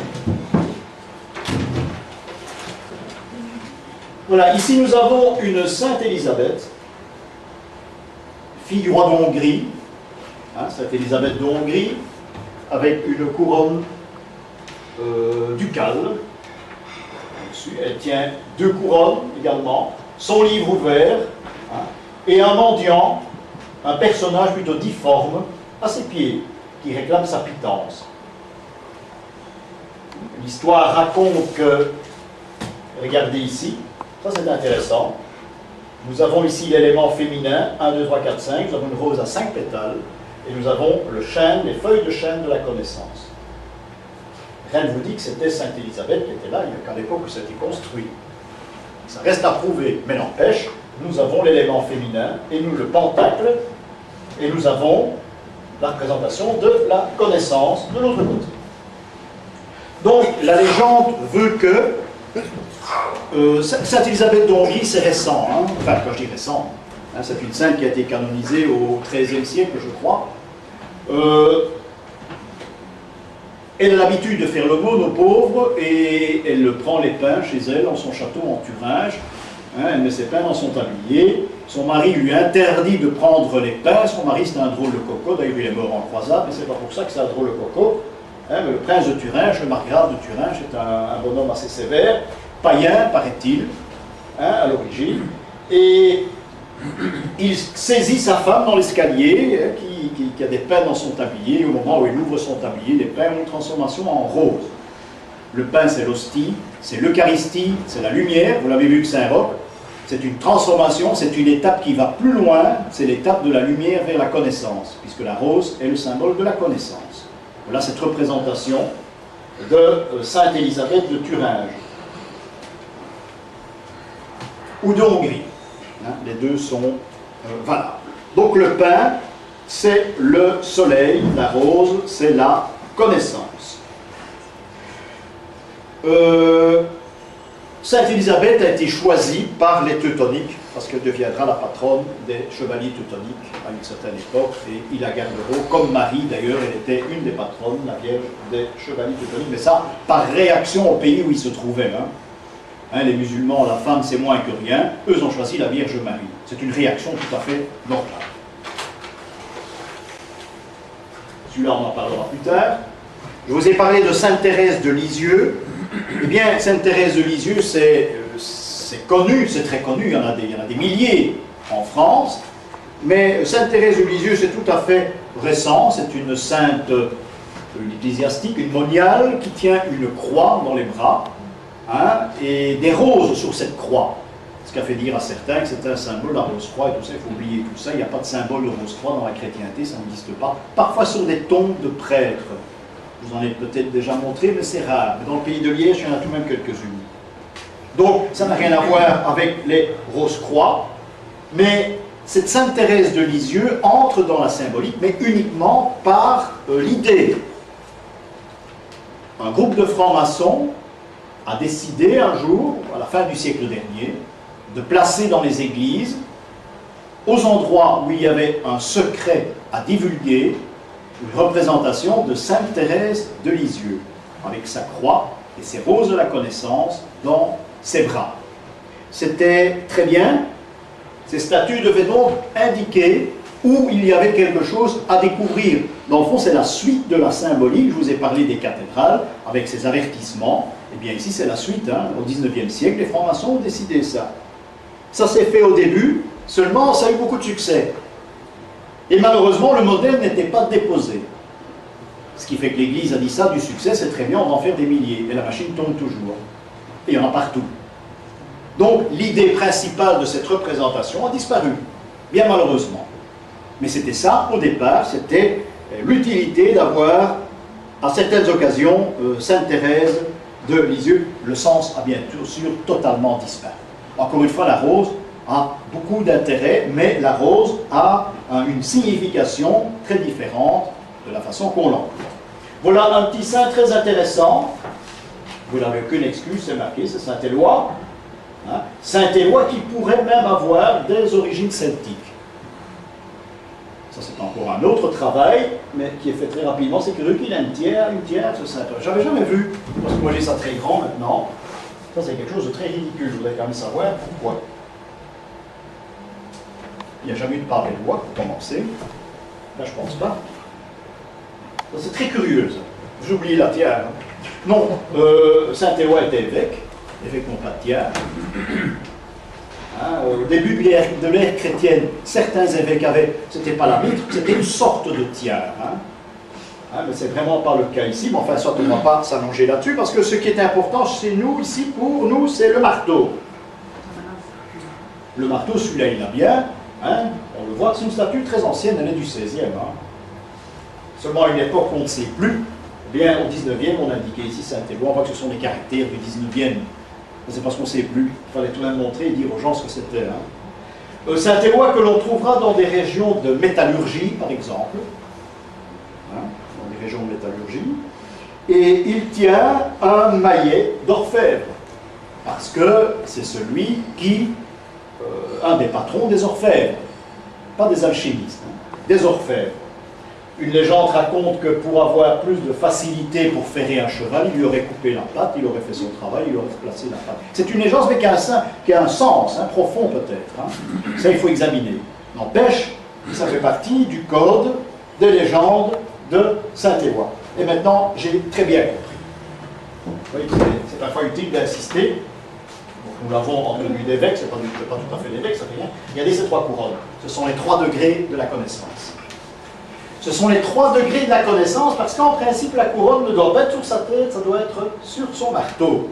Voilà, ici nous avons une Sainte Élisabeth, fille du roi de Hongrie, hein, Sainte Élisabeth de Hongrie, avec une couronne ducale. Elle tient 2 couronnes également, son livre ouvert, hein, et un mendiant, un personnage plutôt difforme, à ses pieds, qui réclame sa pitance. L'histoire raconte que, regardez ici, ça c'est intéressant, nous avons ici l'élément féminin, 1, 2, 3, 4, 5, nous avons une rose à 5 pétales, et nous avons le chêne, les feuilles de chêne de la connaissance. Rien ne vous dit que c'était Sainte Élisabeth qui était là, il n'y a qu'à l'époque où ça a été construit. Ça reste à prouver, mais n'empêche, nous avons l'élément féminin, et nous le pentacle, et nous avons la représentation de la connaissance de l'autre côté. Donc, la légende veut que Sainte Élisabeth de Hongrie, c'est récent, hein, enfin, quand je dis récent, hein, c'est une sainte qui a été canonisée au XIIIe siècle, je crois. Elle a l'habitude de faire l'aumône aux pauvres et elle prend les pains chez elle, dans son château en Thuringe. Hein, elle met ses pains dans son tablier. Son mari lui interdit de prendre les pains. Son mari, c'est un drôle de coco. D'ailleurs, il est mort en croisade, mais c'est pas pour ça que c'est un drôle de coco. Hein, mais le prince de Thuringe, le margrave de Thuringe, est un bonhomme assez sévère, païen, paraît-il, hein, à l'origine. Et il saisit sa femme dans l'escalier, hein, qui a des pains dans son tablier. Et au moment où il ouvre son tablier, les pains ont une transformation en rose. Le pain, c'est l'hostie, c'est l'Eucharistie, c'est la lumière. Vous l'avez vu que Saint-Roch, c'est une transformation, c'est une étape qui va plus loin, c'est l'étape de la lumière vers la connaissance, puisque la rose est le symbole de la connaissance. Voilà cette représentation de Sainte Élisabeth de Thuringe, ou de Hongrie. Hein, les deux sont valables. Donc le pain, c'est le soleil, la rose, c'est la connaissance. Sainte Élisabeth a été choisie par les Teutoniques, parce qu'elle deviendra la patronne des chevaliers teutoniques à une certaine époque, et ils la garderont, comme Marie d'ailleurs, elle était une des patronnes, la Vierge des chevaliers teutoniques, mais ça, par réaction au pays où ils se trouvaient. Les musulmans, la femme, c'est moins que rien, eux ont choisi la Vierge Marie. C'est une réaction tout à fait normale. Celui-là, on en parlera plus tard. Je vous ai parlé de Sainte Thérèse de Lisieux. Eh bien, Sainte Thérèse de Lisieux, c'est connu, c'est très connu, il y en a des milliers en France, mais Sainte Thérèse de Lisieux, c'est tout à fait récent, c'est une sainte, une ecclésiastique, une moniale qui tient une croix dans les bras, et des roses sur cette croix, ce qui a fait dire à certains que c'est un symbole, la rose-croix et tout ça, il faut oublier tout ça, il n'y a pas de symbole de rose-croix dans la chrétienté, ça n'existe pas, parfois sur des tombes de prêtres. Je vous en ai peut-être déjà montré, mais c'est rare. Dans le pays de Liège, il y en a tout de même quelques-unes. Donc, ça n'a rien à voir avec les rose-croix, mais cette Sainte Thérèse de Lisieux entre dans la symbolique, mais uniquement par l'idée. Un groupe de francs-maçons a décidé un jour, à la fin du siècle dernier, de placer dans les églises, aux endroits où il y avait un secret à divulguer, une représentation de Sainte Thérèse de Lisieux, avec sa croix et ses roses de la connaissance dans ses bras. C'était très bien. Ces statues devaient donc indiquer où il y avait quelque chose à découvrir. Dans le fond, c'est la suite de la symbolique. Je vous ai parlé des cathédrales, avec ces avertissements. Eh bien, ici, c'est la suite. Au XIXe siècle, les francs-maçons ont décidé ça. Ça s'est fait au début, seulement ça a eu beaucoup de succès. Et malheureusement, le modèle n'était pas déposé. Ce qui fait que l'Église a dit ça, du succès, c'est très bien, on va en faire des milliers. Et la machine tourne toujours. Et il y en a partout. Donc, l'idée principale de cette représentation a disparu, bien malheureusement. Mais c'était ça, au départ, c'était l'utilité d'avoir, à certaines occasions, Sainte Thérèse de Lisieux. Le sens a bien sûr totalement disparu. Encore une fois, la rose a beaucoup d'intérêt, mais la rose a une signification très différente de la façon qu'on l'emploie. Voilà un petit saint très intéressant. Vous n'avez aucune excuse, c'est marqué, c'est Saint-Éloi. Saint-Éloi qui pourrait même avoir des origines celtiques. Ça, c'est encore un autre travail, mais qui est fait très rapidement. C'est curieux qu'il a une tiare, ce Saint-Éloi. J'avais jamais vu, parce que moi j'ai ça très grand maintenant. Ça, c'est quelque chose de très ridicule. Je voudrais quand même savoir pourquoi. Il n'y a jamais eu de pavé de loi pour commencer. Là, je ne pense pas. C'est très curieux, ça. J'ai oublié la tiare. Non, Saint-Éloi était évêque non pas de tiare. Au début de l'ère chrétienne, certains évêques avaient, c'était pas la mitre, c'était une sorte de tiare. Mais c'est vraiment pas le cas ici, mais enfin, ça ne va pas s'allonger là-dessus, parce que ce qui est important chez nous, ici, pour nous, c'est le marteau. Le marteau, celui-là, il a bien, on le voit, c'est une statue très ancienne, elle est du XVIe. Seulement à une époque on ne sait plus, bien au XIXe, on indiquait ici Saint-Éloi, on voit que ce sont des caractères du XIXe. C'est parce qu'on ne sait plus, il fallait tout de même montrer et dire aux gens ce que c'était. Saint-Éloi que l'on trouvera dans des régions de métallurgie, par exemple, dans des régions de métallurgie, et il tient un maillet d'orfèvre, parce que c'est celui qui, un des patrons des orfèvres, pas des alchimistes, des orfèvres. Une légende raconte que pour avoir plus de facilité pour ferrer un cheval, il lui aurait coupé la patte, il aurait fait son travail, il aurait placé la patte. C'est une légende, mais qui a un sens, profond peut-être. Ça, il faut examiner. N'empêche, ça fait partie du code des légendes de Saint-Éloi. Et maintenant, j'ai très bien compris. C'est parfois utile d'insister. Nous l'avons en tenue d'évêque, c'est pas tout à fait l'évêque, ça fait rien. Regardez ces trois couronnes. Ce sont les 3 degrés de la connaissance. Ce sont les 3 degrés de la connaissance, parce qu'en principe, la couronne ne doit pas être sur sa tête, ça doit être sur son marteau.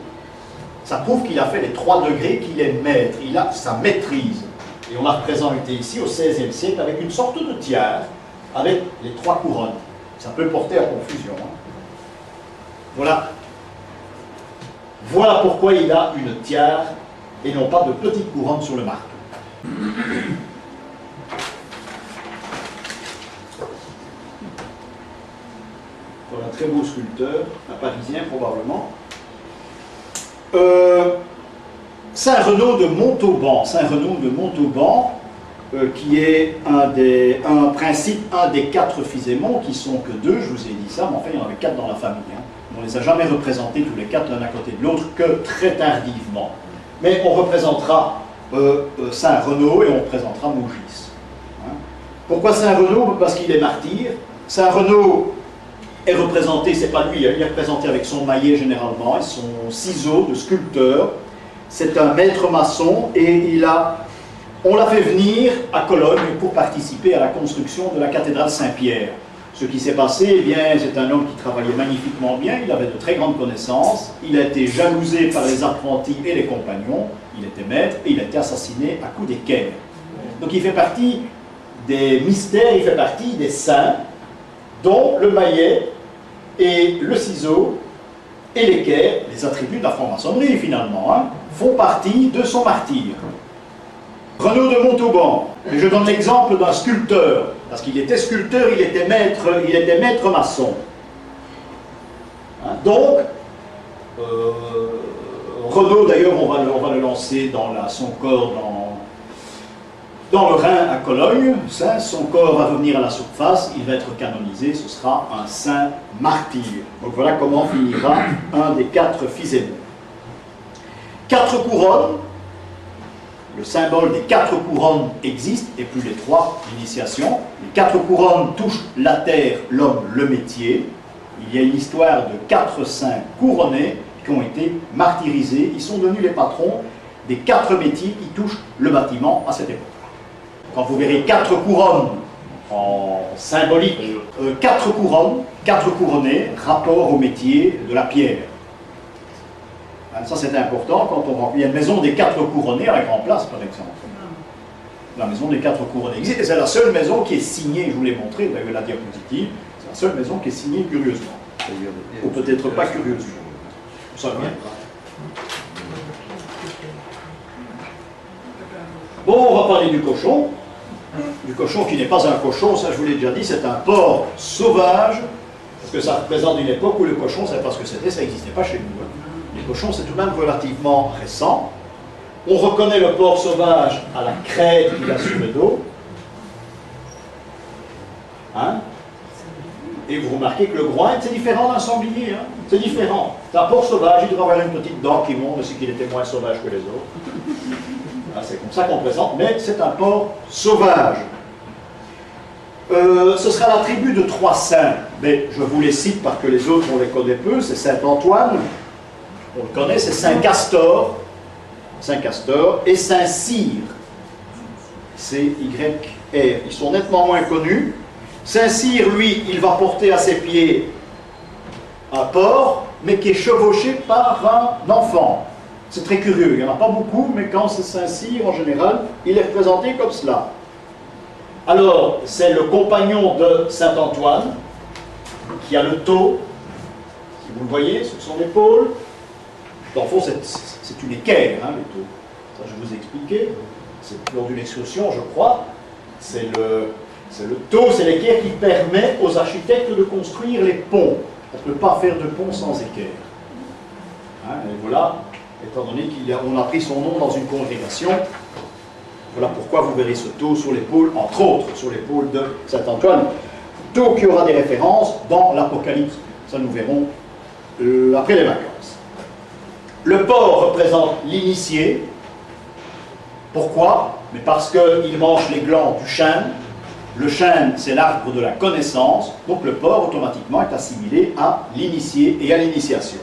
Ça prouve qu'il a fait les 3 degrés, qu'il est maître, il a sa maîtrise. Et on l'a représenté ici au XVIe siècle avec une sorte de tiare, avec les 3 couronnes. Ça peut porter à confusion. Voilà. Voilà pourquoi il a une tiare et non pas de petite couronne sur le marteau. très beau sculpteur, un Parisien probablement. Saint-Renaud de Montauban, qui est un des 4 Fisémons, qui sont que 2, je vous ai dit ça, mais enfin il y en avait 4 dans la famille. Hein. On ne les a jamais représentés tous les 4 l'un à côté de l'autre que très tardivement. Mais on représentera Saint-Renaud et on représentera Maugis. Hein. Pourquoi Saint-Renaud? Parce qu'il est martyr. Saint-Renaud est représenté, c'est pas lui, il est représenté avec son maillet généralement et son ciseau de sculpteur. C'est un maître maçon et on l'a fait venir à Cologne pour participer à la construction de la cathédrale Saint-Pierre. Ce qui s'est passé, eh bien, c'est un homme qui travaillait magnifiquement bien, il avait de très grandes connaissances, il a été jalousé par les apprentis et les compagnons, il était maître et il a été assassiné à coups d'équerre. Donc il fait partie des mystères, il fait partie des saints, dont le maillet et le ciseau et l'équerre, les attributs de la franc-maçonnerie finalement, hein, font partie de son martyre. Renaud de Montauban, et je donne l'exemple d'un sculpteur, parce qu'il était sculpteur, il était maître maçon. Hein, donc, Renaud d'ailleurs, on va le lancer dans son corps dans le Rhin à Cologne, son corps va revenir à la surface, il va être canonisé, ce sera un saint martyr. Donc voilà comment finira un des 4 Fisémons. 4 couronnes, le symbole des 4 couronnes existe, et plus les 3 d'initiation. Les 4 couronnes touchent la terre, l'homme, le métier. Il y a une histoire de 4 saints couronnés qui ont été martyrisés, ils sont devenus les patrons des 4 métiers qui touchent le bâtiment à cette époque. Quand vous verrez 4 couronnes en symbolique, 4 couronnes, 4 couronnés, rapport au métier de la pierre. Ça c'est important, quand il y a une maison des 4 couronnés à la Grand Place par exemple. La maison des 4 couronnés existe, et c'est la seule maison qui est signée, je vous l'ai montré, vous avez la diapositive, c'est la seule maison qui est signée curieusement. Ou peut-être pas curieusement. Ça viendra. Bon, on va parler du cochon. Du cochon qui n'est pas un cochon, ça je vous l'ai déjà dit, c'est un porc sauvage, parce que ça représente une époque où le cochon, c'est pas ce que c'était, ça n'existait pas chez nous. Hein. Les cochons, c'est tout de même relativement récent. On reconnaît le porc sauvage à la crête qu'il a sur le dos. Hein? Et vous remarquez que le groin, c'est différent d'un sanglier. Hein? C'est différent. C'est un porc sauvage, il devrait avoir une petite dent qui monte, c'est qu'il était moins sauvage que les autres. C'est comme ça qu'on présente, mais c'est un porc sauvage. Ce sera la tribu de 3 saints, mais je vous les cite parce que les autres on les connaît peu. C'est Saint-Antoine, on le connaît, c'est Saint-Castor, et Saint-Cyr, C-Y-R. Ils sont nettement moins connus. Saint-Cyr, lui, il va porter à ses pieds un porc, mais qui est chevauché par un enfant. C'est très curieux, il n'y en a pas beaucoup, mais quand c'est Saint-Cyr, en général, il est représenté comme cela. Alors, c'est le compagnon de Saint-Antoine, qui a le tau, si vous le voyez, sur son épaule. Dans le fond, c'est une équerre, hein, le tau. Ça, je vous ai expliqué. C'est lors d'une excursion, je crois. C'est le tau, c'est l'équerre qui permet aux architectes de construire les ponts. On ne peut pas faire de pont sans équerre. Hein, et voilà. Étant donné qu'on a pris son nom dans une congrégation, voilà pourquoi vous verrez ce tau sur l'épaule, entre autres, sur l'épaule de Saint-Antoine. Tau qui aura des références dans l'Apocalypse. Ça, nous verrons après les vacances. Le porc représente l'initié. Pourquoi? Mais parce qu'il mange les glands du chêne. Le chêne, c'est l'arbre de la connaissance. Donc le porc, automatiquement, est assimilé à l'initié et à l'initiation.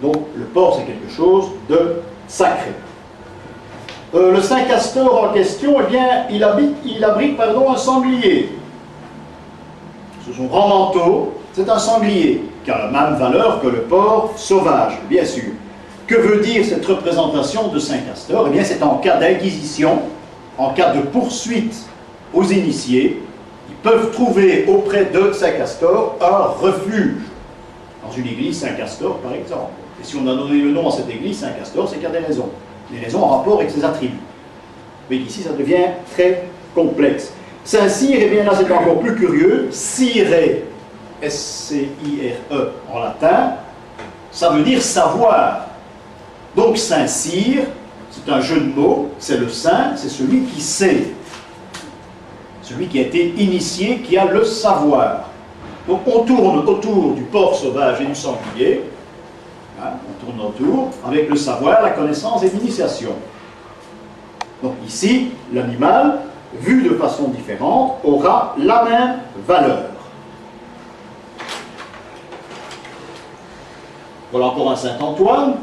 Donc le porc, c'est quelque chose de sacré. Le saint Castor en question, eh bien, il abrite un sanglier. Sous son grand manteau, c'est un sanglier, qui a la même valeur que le porc sauvage, bien sûr. Que veut dire cette représentation de saint Castor? Eh bien, c'est en cas d'inquisition, en cas de poursuite aux initiés, ils peuvent trouver auprès de saint Castor un refuge. Dans une église Saint-Castor, par exemple. Et si on a donné le nom à cette église Saint-Castor, c'est qu'il y a des raisons. Des raisons en rapport avec ses attributs. Mais ici, ça devient très complexe. Saint-Cyr, eh bien là, c'est encore plus curieux. Cyré S-C-I-R-E en latin, ça veut dire savoir. Donc Saint-Cyr, c'est un jeu de mots, c'est le saint, c'est celui qui sait. Celui qui a été initié, qui a le savoir. Donc on tourne autour du porc sauvage et du sanglier, hein, on tourne autour avec le savoir, la connaissance et l'initiation. Donc ici, l'animal, vu de façon différente, aura la même valeur. Voilà encore un Saint-Antoine.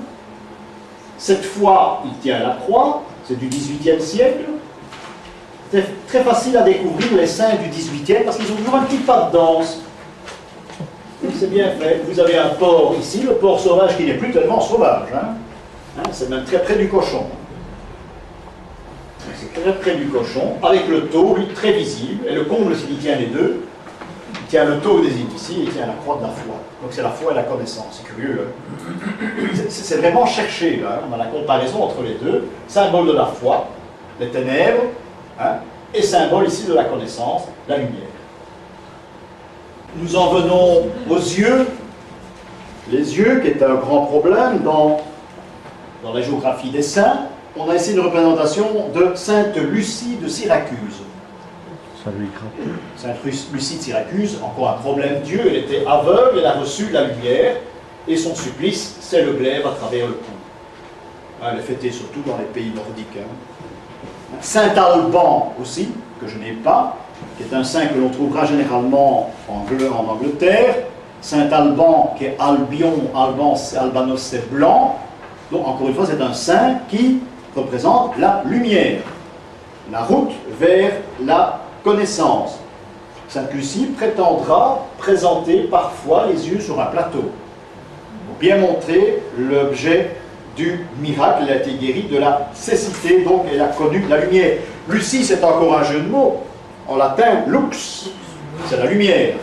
Cette fois, il tient la croix, c'est du XVIIIe siècle. C'est très facile à découvrir les saints du XVIIIe parce qu'ils ont toujours un petit pas de danse. C'est bien fait. Vous avez un porc ici, le porc sauvage qui n'est plus tellement sauvage. C'est même très près du cochon. C'est très près du cochon, avec le taureau, lui, très visible. Et le comble, c'est qu'il tient les deux. Il tient le taureau des initiés et il tient la croix de la foi. Donc c'est la foi et la connaissance. C'est curieux. C'est vraiment cherché. Là. On a la comparaison entre les deux. Symbole de la foi, les ténèbres, et symbole ici de la connaissance, la lumière. Nous en venons aux yeux. Les yeux, qui est un grand problème dans la géographie des saints. On a ici une représentation de Sainte Lucie de Syracuse. Sainte Lucie de Syracuse, encore un problème d'yeux, elle était aveugle, elle a reçu la lumière, et son supplice, c'est le glaive à travers le cou. Elle est fêtée surtout dans les pays nordiques. Saint Alban aussi, que je n'ai pas, qui est un saint que l'on trouvera généralement en Angleterre. Saint Alban, qui est Albion, Albanos c'est blanc. Donc encore une fois, c'est un saint qui représente la lumière, la route vers la connaissance. Sainte Lucie prétendra présenter parfois les yeux sur un plateau pour bien montrer l'objet du miracle. Elle a été guérie de la cécité, donc elle a connu la lumière. Lucie, c'est encore un jeu de mots. En latin, lux, c'est la lumière,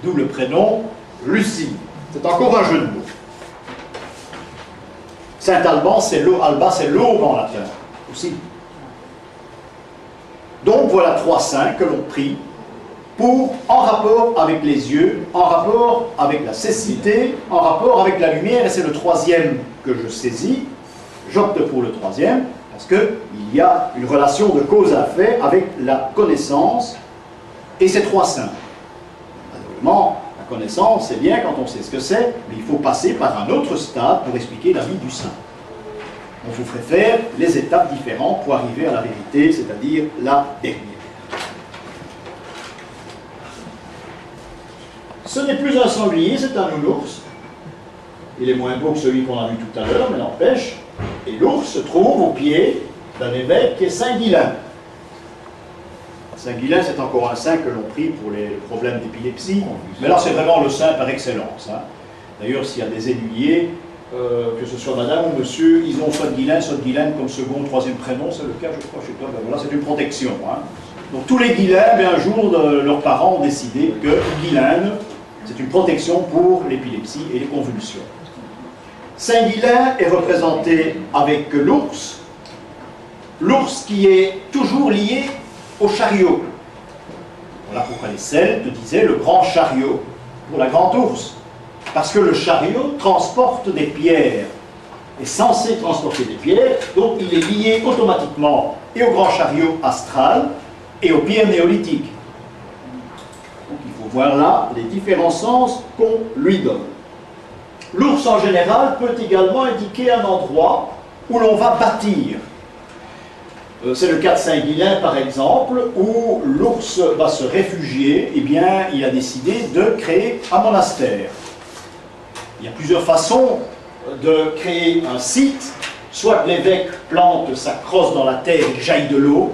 d'où le prénom Lucie. C'est encore un jeu de mots. Saint Alban, c'est Alba, c'est l'aube en latin aussi. Donc voilà trois saints que l'on prie en rapport avec les yeux, en rapport avec la cécité, en rapport avec la lumière, et c'est le troisième que je saisis. J'opte pour le troisième, parce qu'il y a une relation de cause à effet avec la connaissance et ces trois saints. Naturellement, la connaissance, c'est bien quand on sait ce que c'est, mais il faut passer par un autre stade pour expliquer la vie du saint. On vous ferait faire les étapes différentes pour arriver à la vérité, c'est-à-dire la dernière. Ce n'est plus un sanglier, c'est un nounours. Il est moins beau que celui qu'on a vu tout à l'heure, mais n'empêche. Et l'ours se trouve au pied d'un évêque qui est Saint-Guilain. Saint-Guilain, c'est encore un saint que l'on prie pour les problèmes d'épilepsie. Mais là, c'est vraiment le saint par excellence. D'ailleurs, s'il y a des aiguillés, que ce soit madame ou monsieur, ils ont soit Guilain comme second ou troisième prénom, c'est le cas, je crois, chez toi. Ben voilà, c'est une protection. Donc tous les Guilains, un jour, leurs parents ont décidé que Guilain, c'est une protection pour l'épilepsie et les convulsions. Saint-Guilain est représenté avec l'ours, l'ours qui est toujours lié au chariot. Voilà pourquoi les Celtes disaient le grand chariot pour la grande ours. Parce que le chariot transporte des pierres, est censé transporter des pierres, donc il est lié automatiquement et au grand chariot astral et aux pierres néolithiques. Donc il faut voir là les différents sens qu'on lui donne. L'ours en général peut également indiquer un endroit où l'on va bâtir. C'est le cas de Saint-Guilain par exemple, où l'ours va se réfugier, eh bien il a décidé de créer un monastère. Il y a plusieurs façons de créer un site, soit l'évêque plante sa crosse dans la terre et jaillit de l'eau,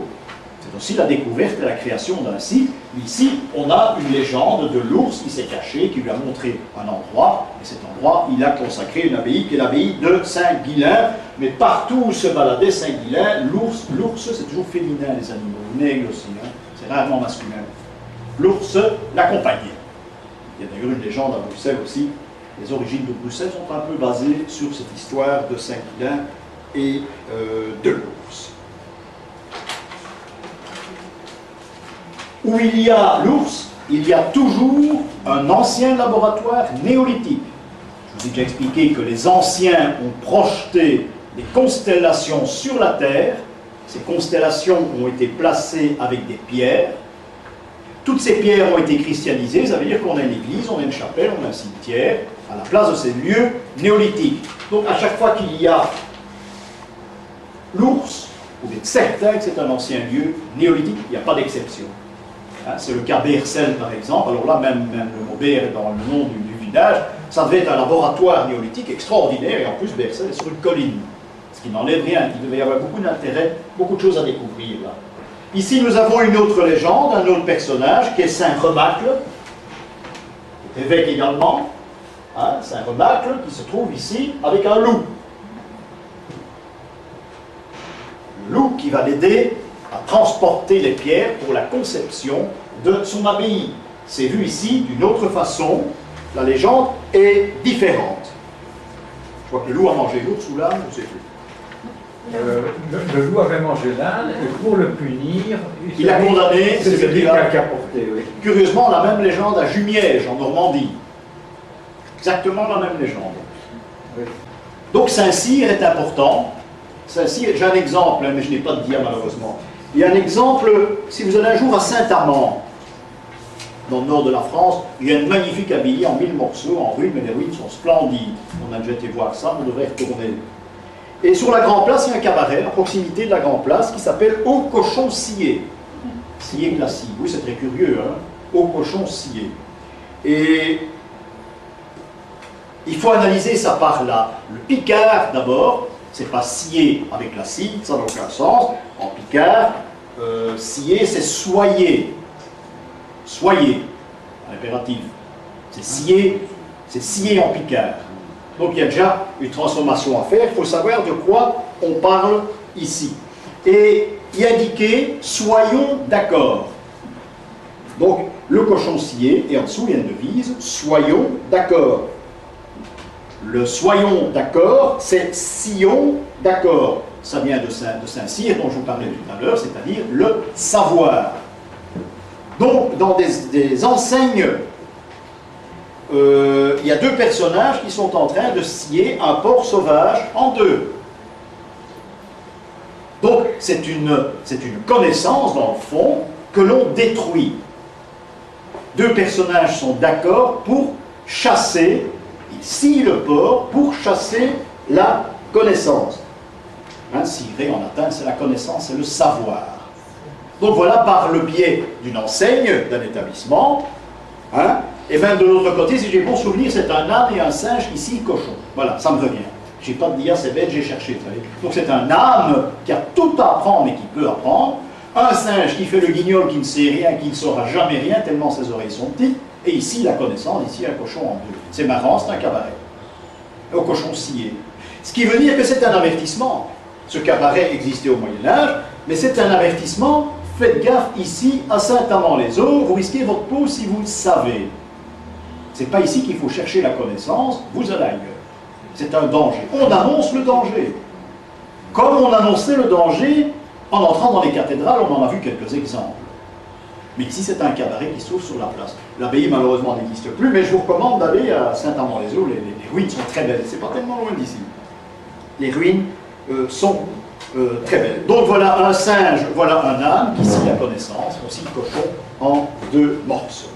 c'est aussi la découverte et la création d'un site. Ici, on a une légende de l'ours qui s'est caché, qui lui a montré un endroit, et cet endroit, il a consacré une abbaye, qui est l'abbaye de Saint-Guilain. Mais partout où se baladait Saint-Guilain, l'ours, c'est toujours féminin, les animaux, l'aigle aussi, c'est rarement masculin. L'ours l'accompagnait. Il y a d'ailleurs une légende à Bruxelles aussi. Les origines de Bruxelles sont un peu basées sur cette histoire de Saint-Guilain et de l'ours. Où il y a l'ours, il y a toujours un ancien laboratoire néolithique. Je vous ai déjà expliqué que les anciens ont projeté des constellations sur la Terre. Ces constellations ont été placées avec des pierres. Toutes ces pierres ont été christianisées, ça veut dire qu'on a une église, on a une chapelle, on a un cimetière, à la place de ces lieux néolithiques. Donc à chaque fois qu'il y a l'ours, vous êtes certain que c'est un ancien lieu néolithique, il n'y a pas d'exception. Hein, c'est le cas Beersel par exemple, alors là même le mot Beer est dans le nom du village, ça devait être un laboratoire néolithique extraordinaire, et en plus Beersel est sur une colline, ce qui n'enlève rien, il devait y avoir beaucoup d'intérêt, beaucoup de choses à découvrir là. Ici, nous avons une autre légende, un autre personnage, qui est Saint Remacle, évêque également. Hein, Saint Remacle, qui se trouve ici avec un loup. Le loup qui va l'aider à transporter les pierres pour la conception de son abbaye. C'est vu ici d'une autre façon. La légende est différente. Je crois que le loup a mangé l'ours ou l'âne, je ne sais plus. Le loup avait mangé l'âne et pour le punir, il a condamné, c'est celui qui là. a porté, oui. Curieusement, la même légende à Jumièges, en Normandie. Exactement la même légende. Oui. Donc Saint-Cyr est important. Saint-Cyr, j'ai un exemple, mais je n'ai pas de dia malheureusement. Il y a un exemple, si vous allez un jour à Saint-Amand, dans le nord de la France, il y a une magnifique abbaye en 1000 morceaux, en ruines, mais les ruines sont splendides. On a déjà été voir ça, on devrait retourner. Et sur la Grand Place, il y a un cabaret à proximité de la Grand Place qui s'appelle Au Cochon Scié. Scié glacis, oui c'est très curieux, hein. Au Cochon Scié. Et il faut analyser ça par là. Le Picard d'abord, c'est pas scier avec la scie, ça n'a aucun sens. En Picard, scier c'est soyer. Soyer, impératif. C'est scier en Picard. Donc il y a déjà une transformation à faire, il faut savoir de quoi on parle ici. Et il y a indiqué « soyons d'accord ». Donc le cochon scié, et en dessous il y a une devise « soyons d'accord ». Le « soyons d'accord », c'est « sillons d'accord ». Ça vient de Saint-Cyr, dont je vous parlais tout à l'heure, c'est-à-dire le savoir. Donc dans des enseignes, il y a deux personnages qui sont en train de scier un porc sauvage en deux. Donc c'est une connaissance dans le fond que l'on détruit. Deux personnages sont d'accord pour chasser, ils scient le porc pour chasser la connaissance. Hein, scierer en latin c'est la connaissance, c'est le savoir. Donc voilà, par le biais d'une enseigne, d'un établissement, hein, et même de l'autre côté, si j'ai bon souvenir, c'est un âne et un singe qui scie le cochon. Voilà, ça me revient. J'ai pas de dia, c'est bête, j'ai cherché, vous savez. Donc c'est un âne qui a tout à apprendre et qui peut apprendre. Un singe qui fait le guignol, qui ne sait rien, qui ne saura jamais rien, tellement ses oreilles sont petites. Et ici, la connaissance, ici, un cochon en deux. C'est marrant, c'est un cabaret. Au cochon scié. Ce qui veut dire que c'est un avertissement. Ce cabaret existait au Moyen-Âge, mais c'est un avertissement. Faites gaffe ici, à Saint-Amand-les-Eaux, vous risquez votre peau si vous le savez. C'est pas ici qu'il faut chercher la connaissance, vous allez ailleurs. C'est un danger. On annonce le danger. Comme on annonçait le danger en entrant dans les cathédrales, on en a vu quelques exemples. Mais ici, c'est un cabaret qui se trouve sur la place. L'abbaye, malheureusement, n'existe plus, mais je vous recommande d'aller à Saint-Amand-les-Eaux. Les ruines sont très belles. C'est pas tellement loin d'ici. Les ruines sont très belles. Donc voilà un singe, voilà un âne qui scie la connaissance, aussi le cochon en deux morceaux.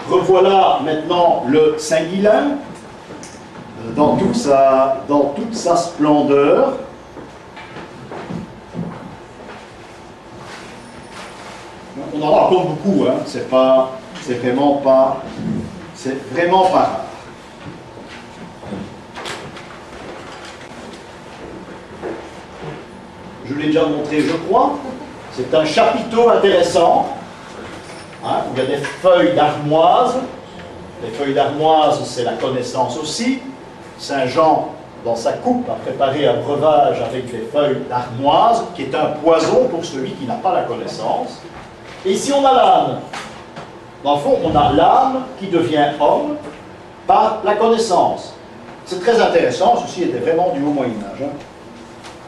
Revoilà maintenant le Saint-Guilain dans toute sa splendeur. On en raconte beaucoup, hein. C'est vraiment pas rare. Je l'ai déjà montré, je crois. C'est un chapiteau intéressant. Hein, il y a des feuilles d'armoise. Les feuilles d'armoise, c'est la connaissance aussi. Saint Jean, dans sa coupe, a préparé un breuvage avec des feuilles d'armoise, qui est un poison pour celui qui n'a pas la connaissance. Et ici, on a l'âne. Dans le fond, on a l'âme qui devient homme par la connaissance. C'est très intéressant, ceci était vraiment du haut Moyen-Âge. Hein.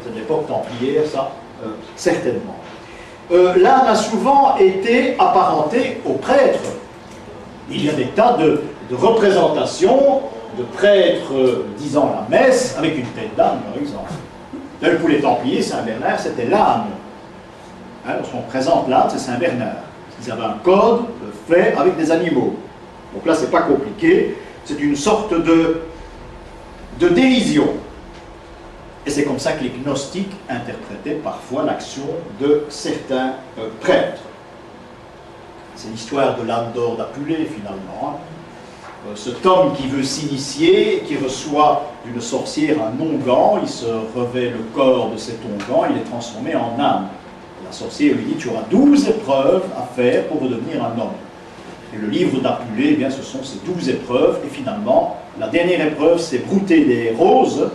C'est de l'époque templière, ça, certainement. l'âne a souvent été apparenté au prêtre. Il y a des tas de représentations de prêtres disant la messe avec une tête d'âne, par exemple. D'ailleurs, pour les Templiers, Saint-Bernard, c'était l'âne. Hein, lorsqu'on présente l'âne, c'est Saint-Bernard. Ils avaient un code fait avec des animaux. Donc là, c'est pas compliqué. C'est une sorte de dérision. Et c'est comme ça que les gnostiques interprétaient parfois l'action de certains prêtres. C'est l'histoire de l'âne d'or d'Apulée, finalement. Cet homme qui veut s'initier, qui reçoit d'une sorcière un onguent, il se revêt le corps de cet onguent, il est transformé en âne. La sorcière lui dit, tu auras 12 épreuves à faire pour redevenir un homme. Et le livre d'Apulée, eh bien, ce sont ces 12 épreuves, et finalement, la dernière épreuve, c'est brouter des roses,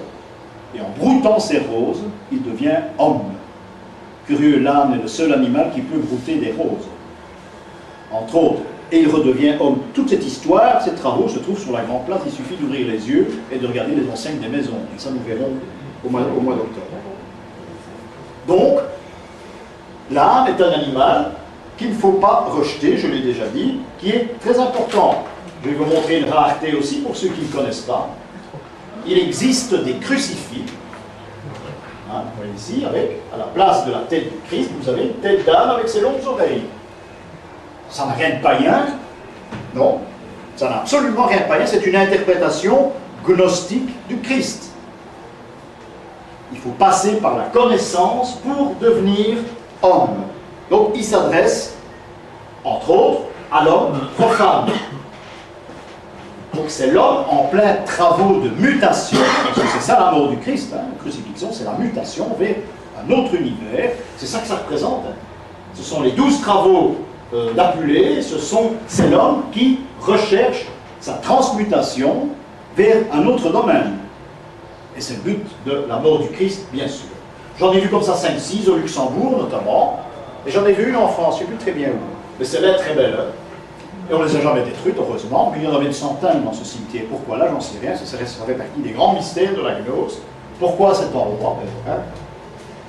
et en broutant ces roses, il devient homme. Curieux, l'âne est le seul animal qui peut brouter des roses, entre autres. Et il redevient homme. Toute cette histoire, ces travaux se trouvent sur la grande place, il suffit d'ouvrir les yeux et de regarder les enseignes des maisons. Et ça, nous verrons au mois d'octobre. Donc, l'âne est un animal qu'il ne faut pas rejeter, je l'ai déjà dit, qui est très important. Je vais vous montrer une rareté aussi pour ceux qui ne connaissent pas. Il existe des crucifix. Hein, vous voyez ici, avec, à la place de la tête du Christ, vous avez une tête d'âne avec ses longues oreilles. Ça n'a rien de païen, non, ça n'a absolument rien de païen, c'est une interprétation gnostique du Christ. Il faut passer par la connaissance pour devenir homme. Donc il s'adresse, entre autres, à l'homme profane. Donc c'est l'homme en plein travaux de mutation, parce que c'est ça la mort du Christ, hein, la crucifixion, c'est la mutation vers un autre univers, c'est ça que ça représente. Hein. Ce sont les 12 travaux d'Apulée, c'est l'homme qui recherche sa transmutation vers un autre domaine. Et c'est le but de la mort du Christ, bien sûr. J'en ai vu comme ça 5-6 au Luxembourg, notamment, et j'en ai vu une en France, je ne sais plus très bien où. Mais celle-là est très belle. Hein. Et on ne les a jamais détruites, heureusement, mais il y en avait une centaine dans ce cimetière. Pourquoi là, j'en sais rien, ça fait partie des grands mystères de la gnose. Pourquoi cet endroit hein?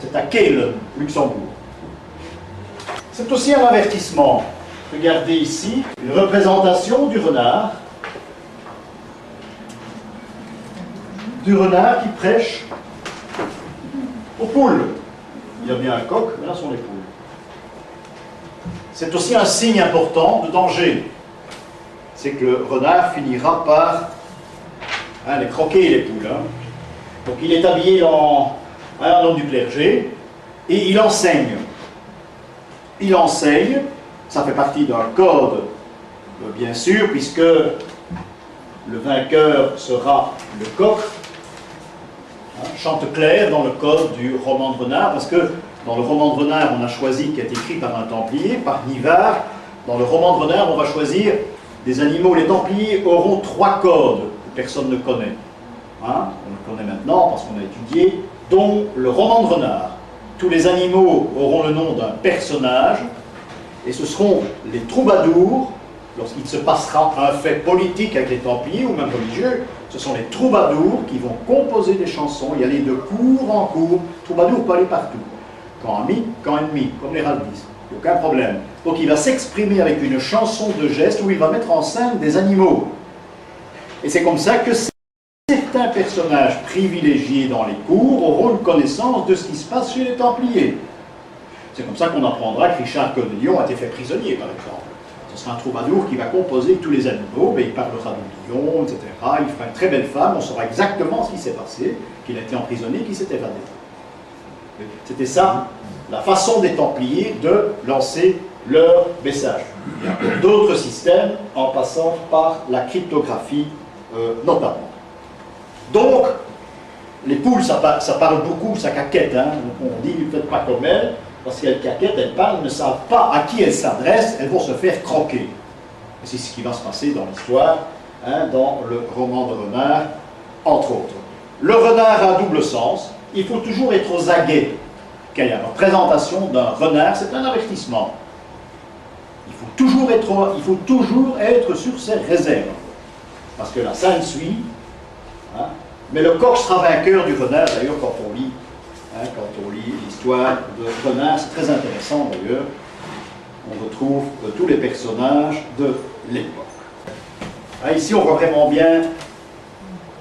C'est à Keulen, Luxembourg. C'est aussi un avertissement. Regardez ici, une représentation du renard. Du renard qui prêche aux poules. Il y a bien un coq, mais là sont les poules. C'est aussi un signe important de danger. C'est que le renard finira par les croquer, les poules. Hein. Donc il est habillé en homme du clergé et il enseigne. Il enseigne, ça fait partie d'un code, bien sûr, puisque le vainqueur sera le coq. Hein, chante clair dans le code du roman de renard, parce que dans le roman de renard, on a choisi, qui est écrit par un templier, par Nivard, dans le roman de renard, on va choisir des animaux. Les templiers auront 3 codes que personne ne connaît. Hein, on le connaît maintenant parce qu'on a étudié, dont le roman de renard. Tous les animaux auront le nom d'un personnage, et ce seront les troubadours, lorsqu'il se passera un fait politique avec les Templiers, ou même religieux, ce sont les troubadours qui vont composer des chansons, y aller de cours en cours. Troubadour peut aller partout, quand ami, quand ennemi, comme les ralbistes, aucun problème. Donc il va s'exprimer avec une chanson de geste où il va mettre en scène des animaux. Et c'est comme ça que certains personnages privilégiés dans les cours auront une connaissance de ce qui se passe chez les Templiers. C'est comme ça qu'on apprendra que Richard Cœur de Lion a été fait prisonnier, par exemple. Ce sera un troubadour qui va composer tous les animaux, mais il parlera de lion, etc. Il fera une très belle femme, on saura exactement ce qui s'est passé, qu'il a été emprisonné, qu'il s'est évadé. C'était ça, la façon des Templiers de lancer leur message. Il y a encore d'autres systèmes, en passant par la cryptographie notamment. Donc, les poules, ça parle beaucoup, ça caquette. Hein. On dit, faites pas comme elles, parce qu'elles caquettent, elles parlent, elles ne savent pas à qui elles s'adressent, elles vont se faire croquer. Et c'est ce qui va se passer dans l'histoire, hein, dans le roman de renard, entre autres. Le renard a un double sens, il faut toujours être aux aguets. Quand il y a la présentation d'un renard, c'est un avertissement. Il faut toujours être sur ses réserves. Parce que la scène suit. Hein, mais le coq sera vainqueur du renard, d'ailleurs, quand on lit Hein, quand on lit l'histoire de Renard, c'est très intéressant d'ailleurs. On retrouve tous les personnages de l'époque. Ah, ici, on voit vraiment bien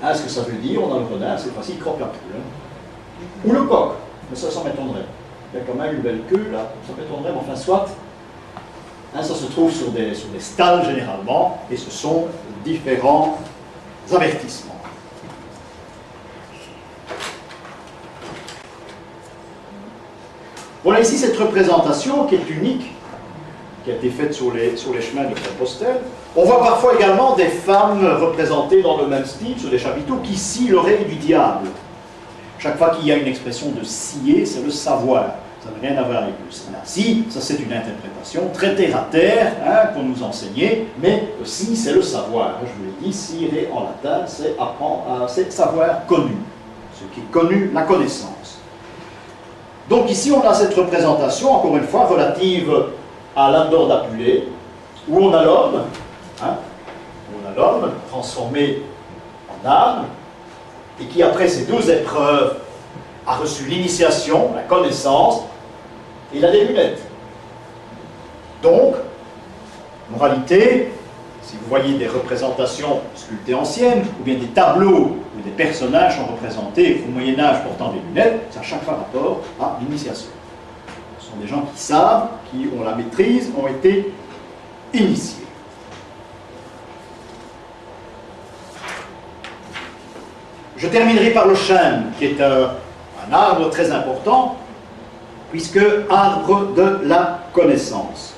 ce que ça veut dire. On a le renard, cette fois-ci, il croque la poule. Hein. Ou le coq, mais ça m'étonnerait. Il y a quand même une belle queue, là, ça m'étonnerait, mais enfin, soit. Hein, ça se trouve sur des stalles, généralement, et ce sont différents avertissements. Voilà ici cette représentation qui est unique, qui a été faite sur les chemins de Compostelle. On voit parfois également des femmes représentées dans le même style, sur des chapiteaux, qui scient l'oreille du diable. Chaque fois qu'il y a une expression de scier, c'est le savoir. Ça n'a rien à voir avec le si, ça c'est une interprétation très terre à terre, hein, qu'on nous enseignait, mais si c'est le savoir. Je vous l'ai dit, sire en latin, c'est apprendre, c'est savoir connu. Ce qui est connu, la connaissance. Donc ici on a cette représentation, encore une fois, relative à l'Andor d'Apulée, où on a l'homme, hein, transformé en âme, et qui après ces 12 épreuves a reçu l'initiation, la connaissance, et il a des lunettes. Donc, moralité, si vous voyez des représentations sculptées anciennes, ou bien des tableaux où des personnages sont représentés au Moyen-Âge portant des lunettes, ça a chaque fois rapport à l'initiation. Ce sont des gens qui savent, qui ont la maîtrise, ont été initiés. Je terminerai par le chêne, qui est un arbre très important, puisque arbre de la connaissance.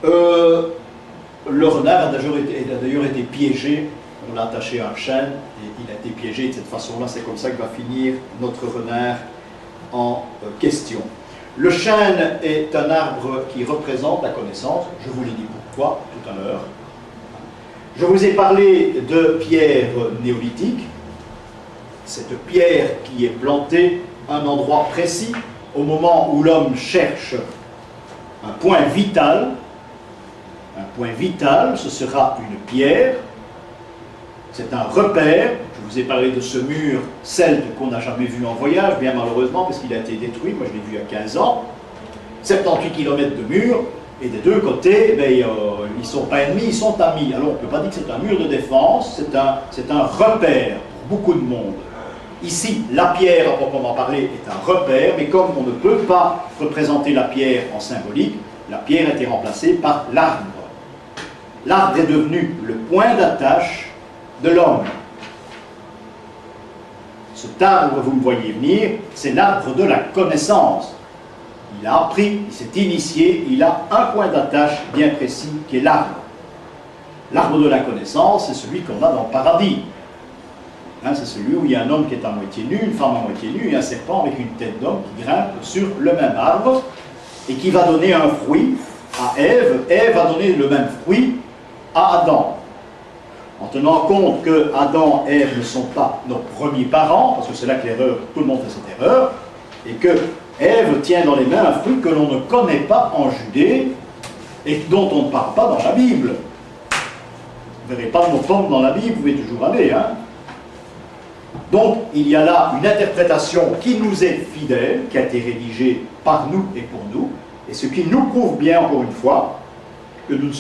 Le renard a d'ailleurs été piégé, on l'a attaché à un chêne, et il a été piégé de cette façon-là, c'est comme ça que va finir notre renard en question. Le chêne est un arbre qui représente la connaissance, je vous l'ai dit pourquoi tout à l'heure. Je vous ai parlé de pierre néolithique, cette pierre qui est plantée à un endroit précis, au moment où l'homme cherche un point vital. Un point vital, ce sera une pierre, c'est un repère. Je vous ai parlé de ce mur celte qu'on n'a jamais vu en voyage, bien malheureusement, parce qu'il a été détruit, moi je l'ai vu il y a 15 ans. 78 km de mur, et des deux côtés, ils ne sont pas ennemis, ils sont amis. Alors on ne peut pas dire que c'est un mur de défense, c'est un repère pour beaucoup de monde. Ici, la pierre, à proprement parler, est un repère, mais comme on ne peut pas représenter la pierre en symbolique, la pierre a été remplacée par l'arbre. L'arbre est devenu le point d'attache de l'homme. Cet arbre, vous me voyez venir, c'est l'arbre de la connaissance. Il a appris, il s'est initié, il a un point d'attache bien précis qui est l'arbre. L'arbre de la connaissance, c'est celui qu'on a dans le paradis. Hein, c'est celui où il y a un homme qui est à moitié nu, une femme à moitié nue et un serpent avec une tête d'homme qui grimpe sur le même arbre et qui va donner un fruit à Ève. Ève va donner le même fruit à Adam. En tenant compte que Adam et Ève ne sont pas nos premiers parents, parce que c'est là que l'erreur, tout le monde fait cette erreur, et que Ève tient dans les mains un fruit que l'on ne connaît pas en Judée et dont on ne parle pas dans la Bible. Vous ne verrez pas de mot pomme dans la Bible, vous pouvez toujours aller. Hein. Donc, il y a là une interprétation qui nous est fidèle, qui a été rédigée par nous et pour nous, et ce qui nous prouve bien, encore une fois, que nous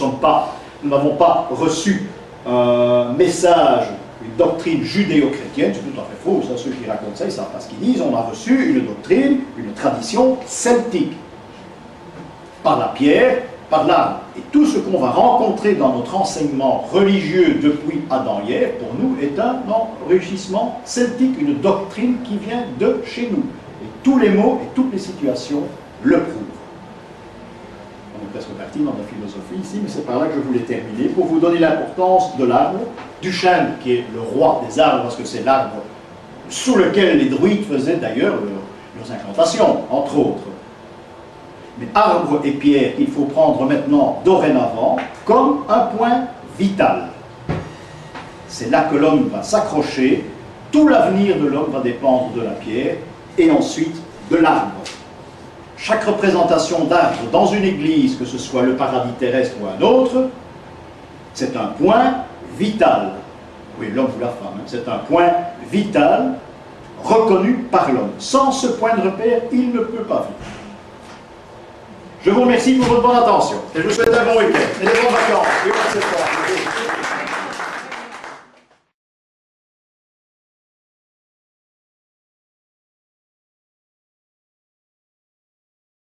n'avons pas reçu un message, une doctrine judéo-chrétienne, c'est tout à fait faux, ça, ceux qui racontent ça, ils ne savent pas ce qu'ils disent. On a reçu une doctrine, une tradition celtique, par la pierre, par l'arbre. Et tout ce qu'on va rencontrer dans notre enseignement religieux depuis Adam et Ève, pour nous, est un enrichissement celtique, une doctrine qui vient de chez nous. Et tous les mots et toutes les situations le prouvent. On est presque parti dans la philosophie ici, mais c'est par là que je voulais terminer, pour vous donner l'importance de l'arbre, du chêne, qui est le roi des arbres, parce que c'est l'arbre sous lequel les druides faisaient d'ailleurs leurs incantations, entre autres. Mais arbre et pierre, il faut prendre maintenant, dorénavant, comme un point vital. C'est là que l'homme va s'accrocher, tout l'avenir de l'homme va dépendre de la pierre, et ensuite de l'arbre. Chaque représentation d'arbre dans une église, que ce soit le paradis terrestre ou un autre, c'est un point vital. Oui, l'homme ou la femme, hein, c'est un point vital reconnu par l'homme. Sans ce point de repère, il ne peut pas vivre. Je vous remercie pour votre bonne attention et je vous souhaite un bon week-end et des bonnes vacances. Et on se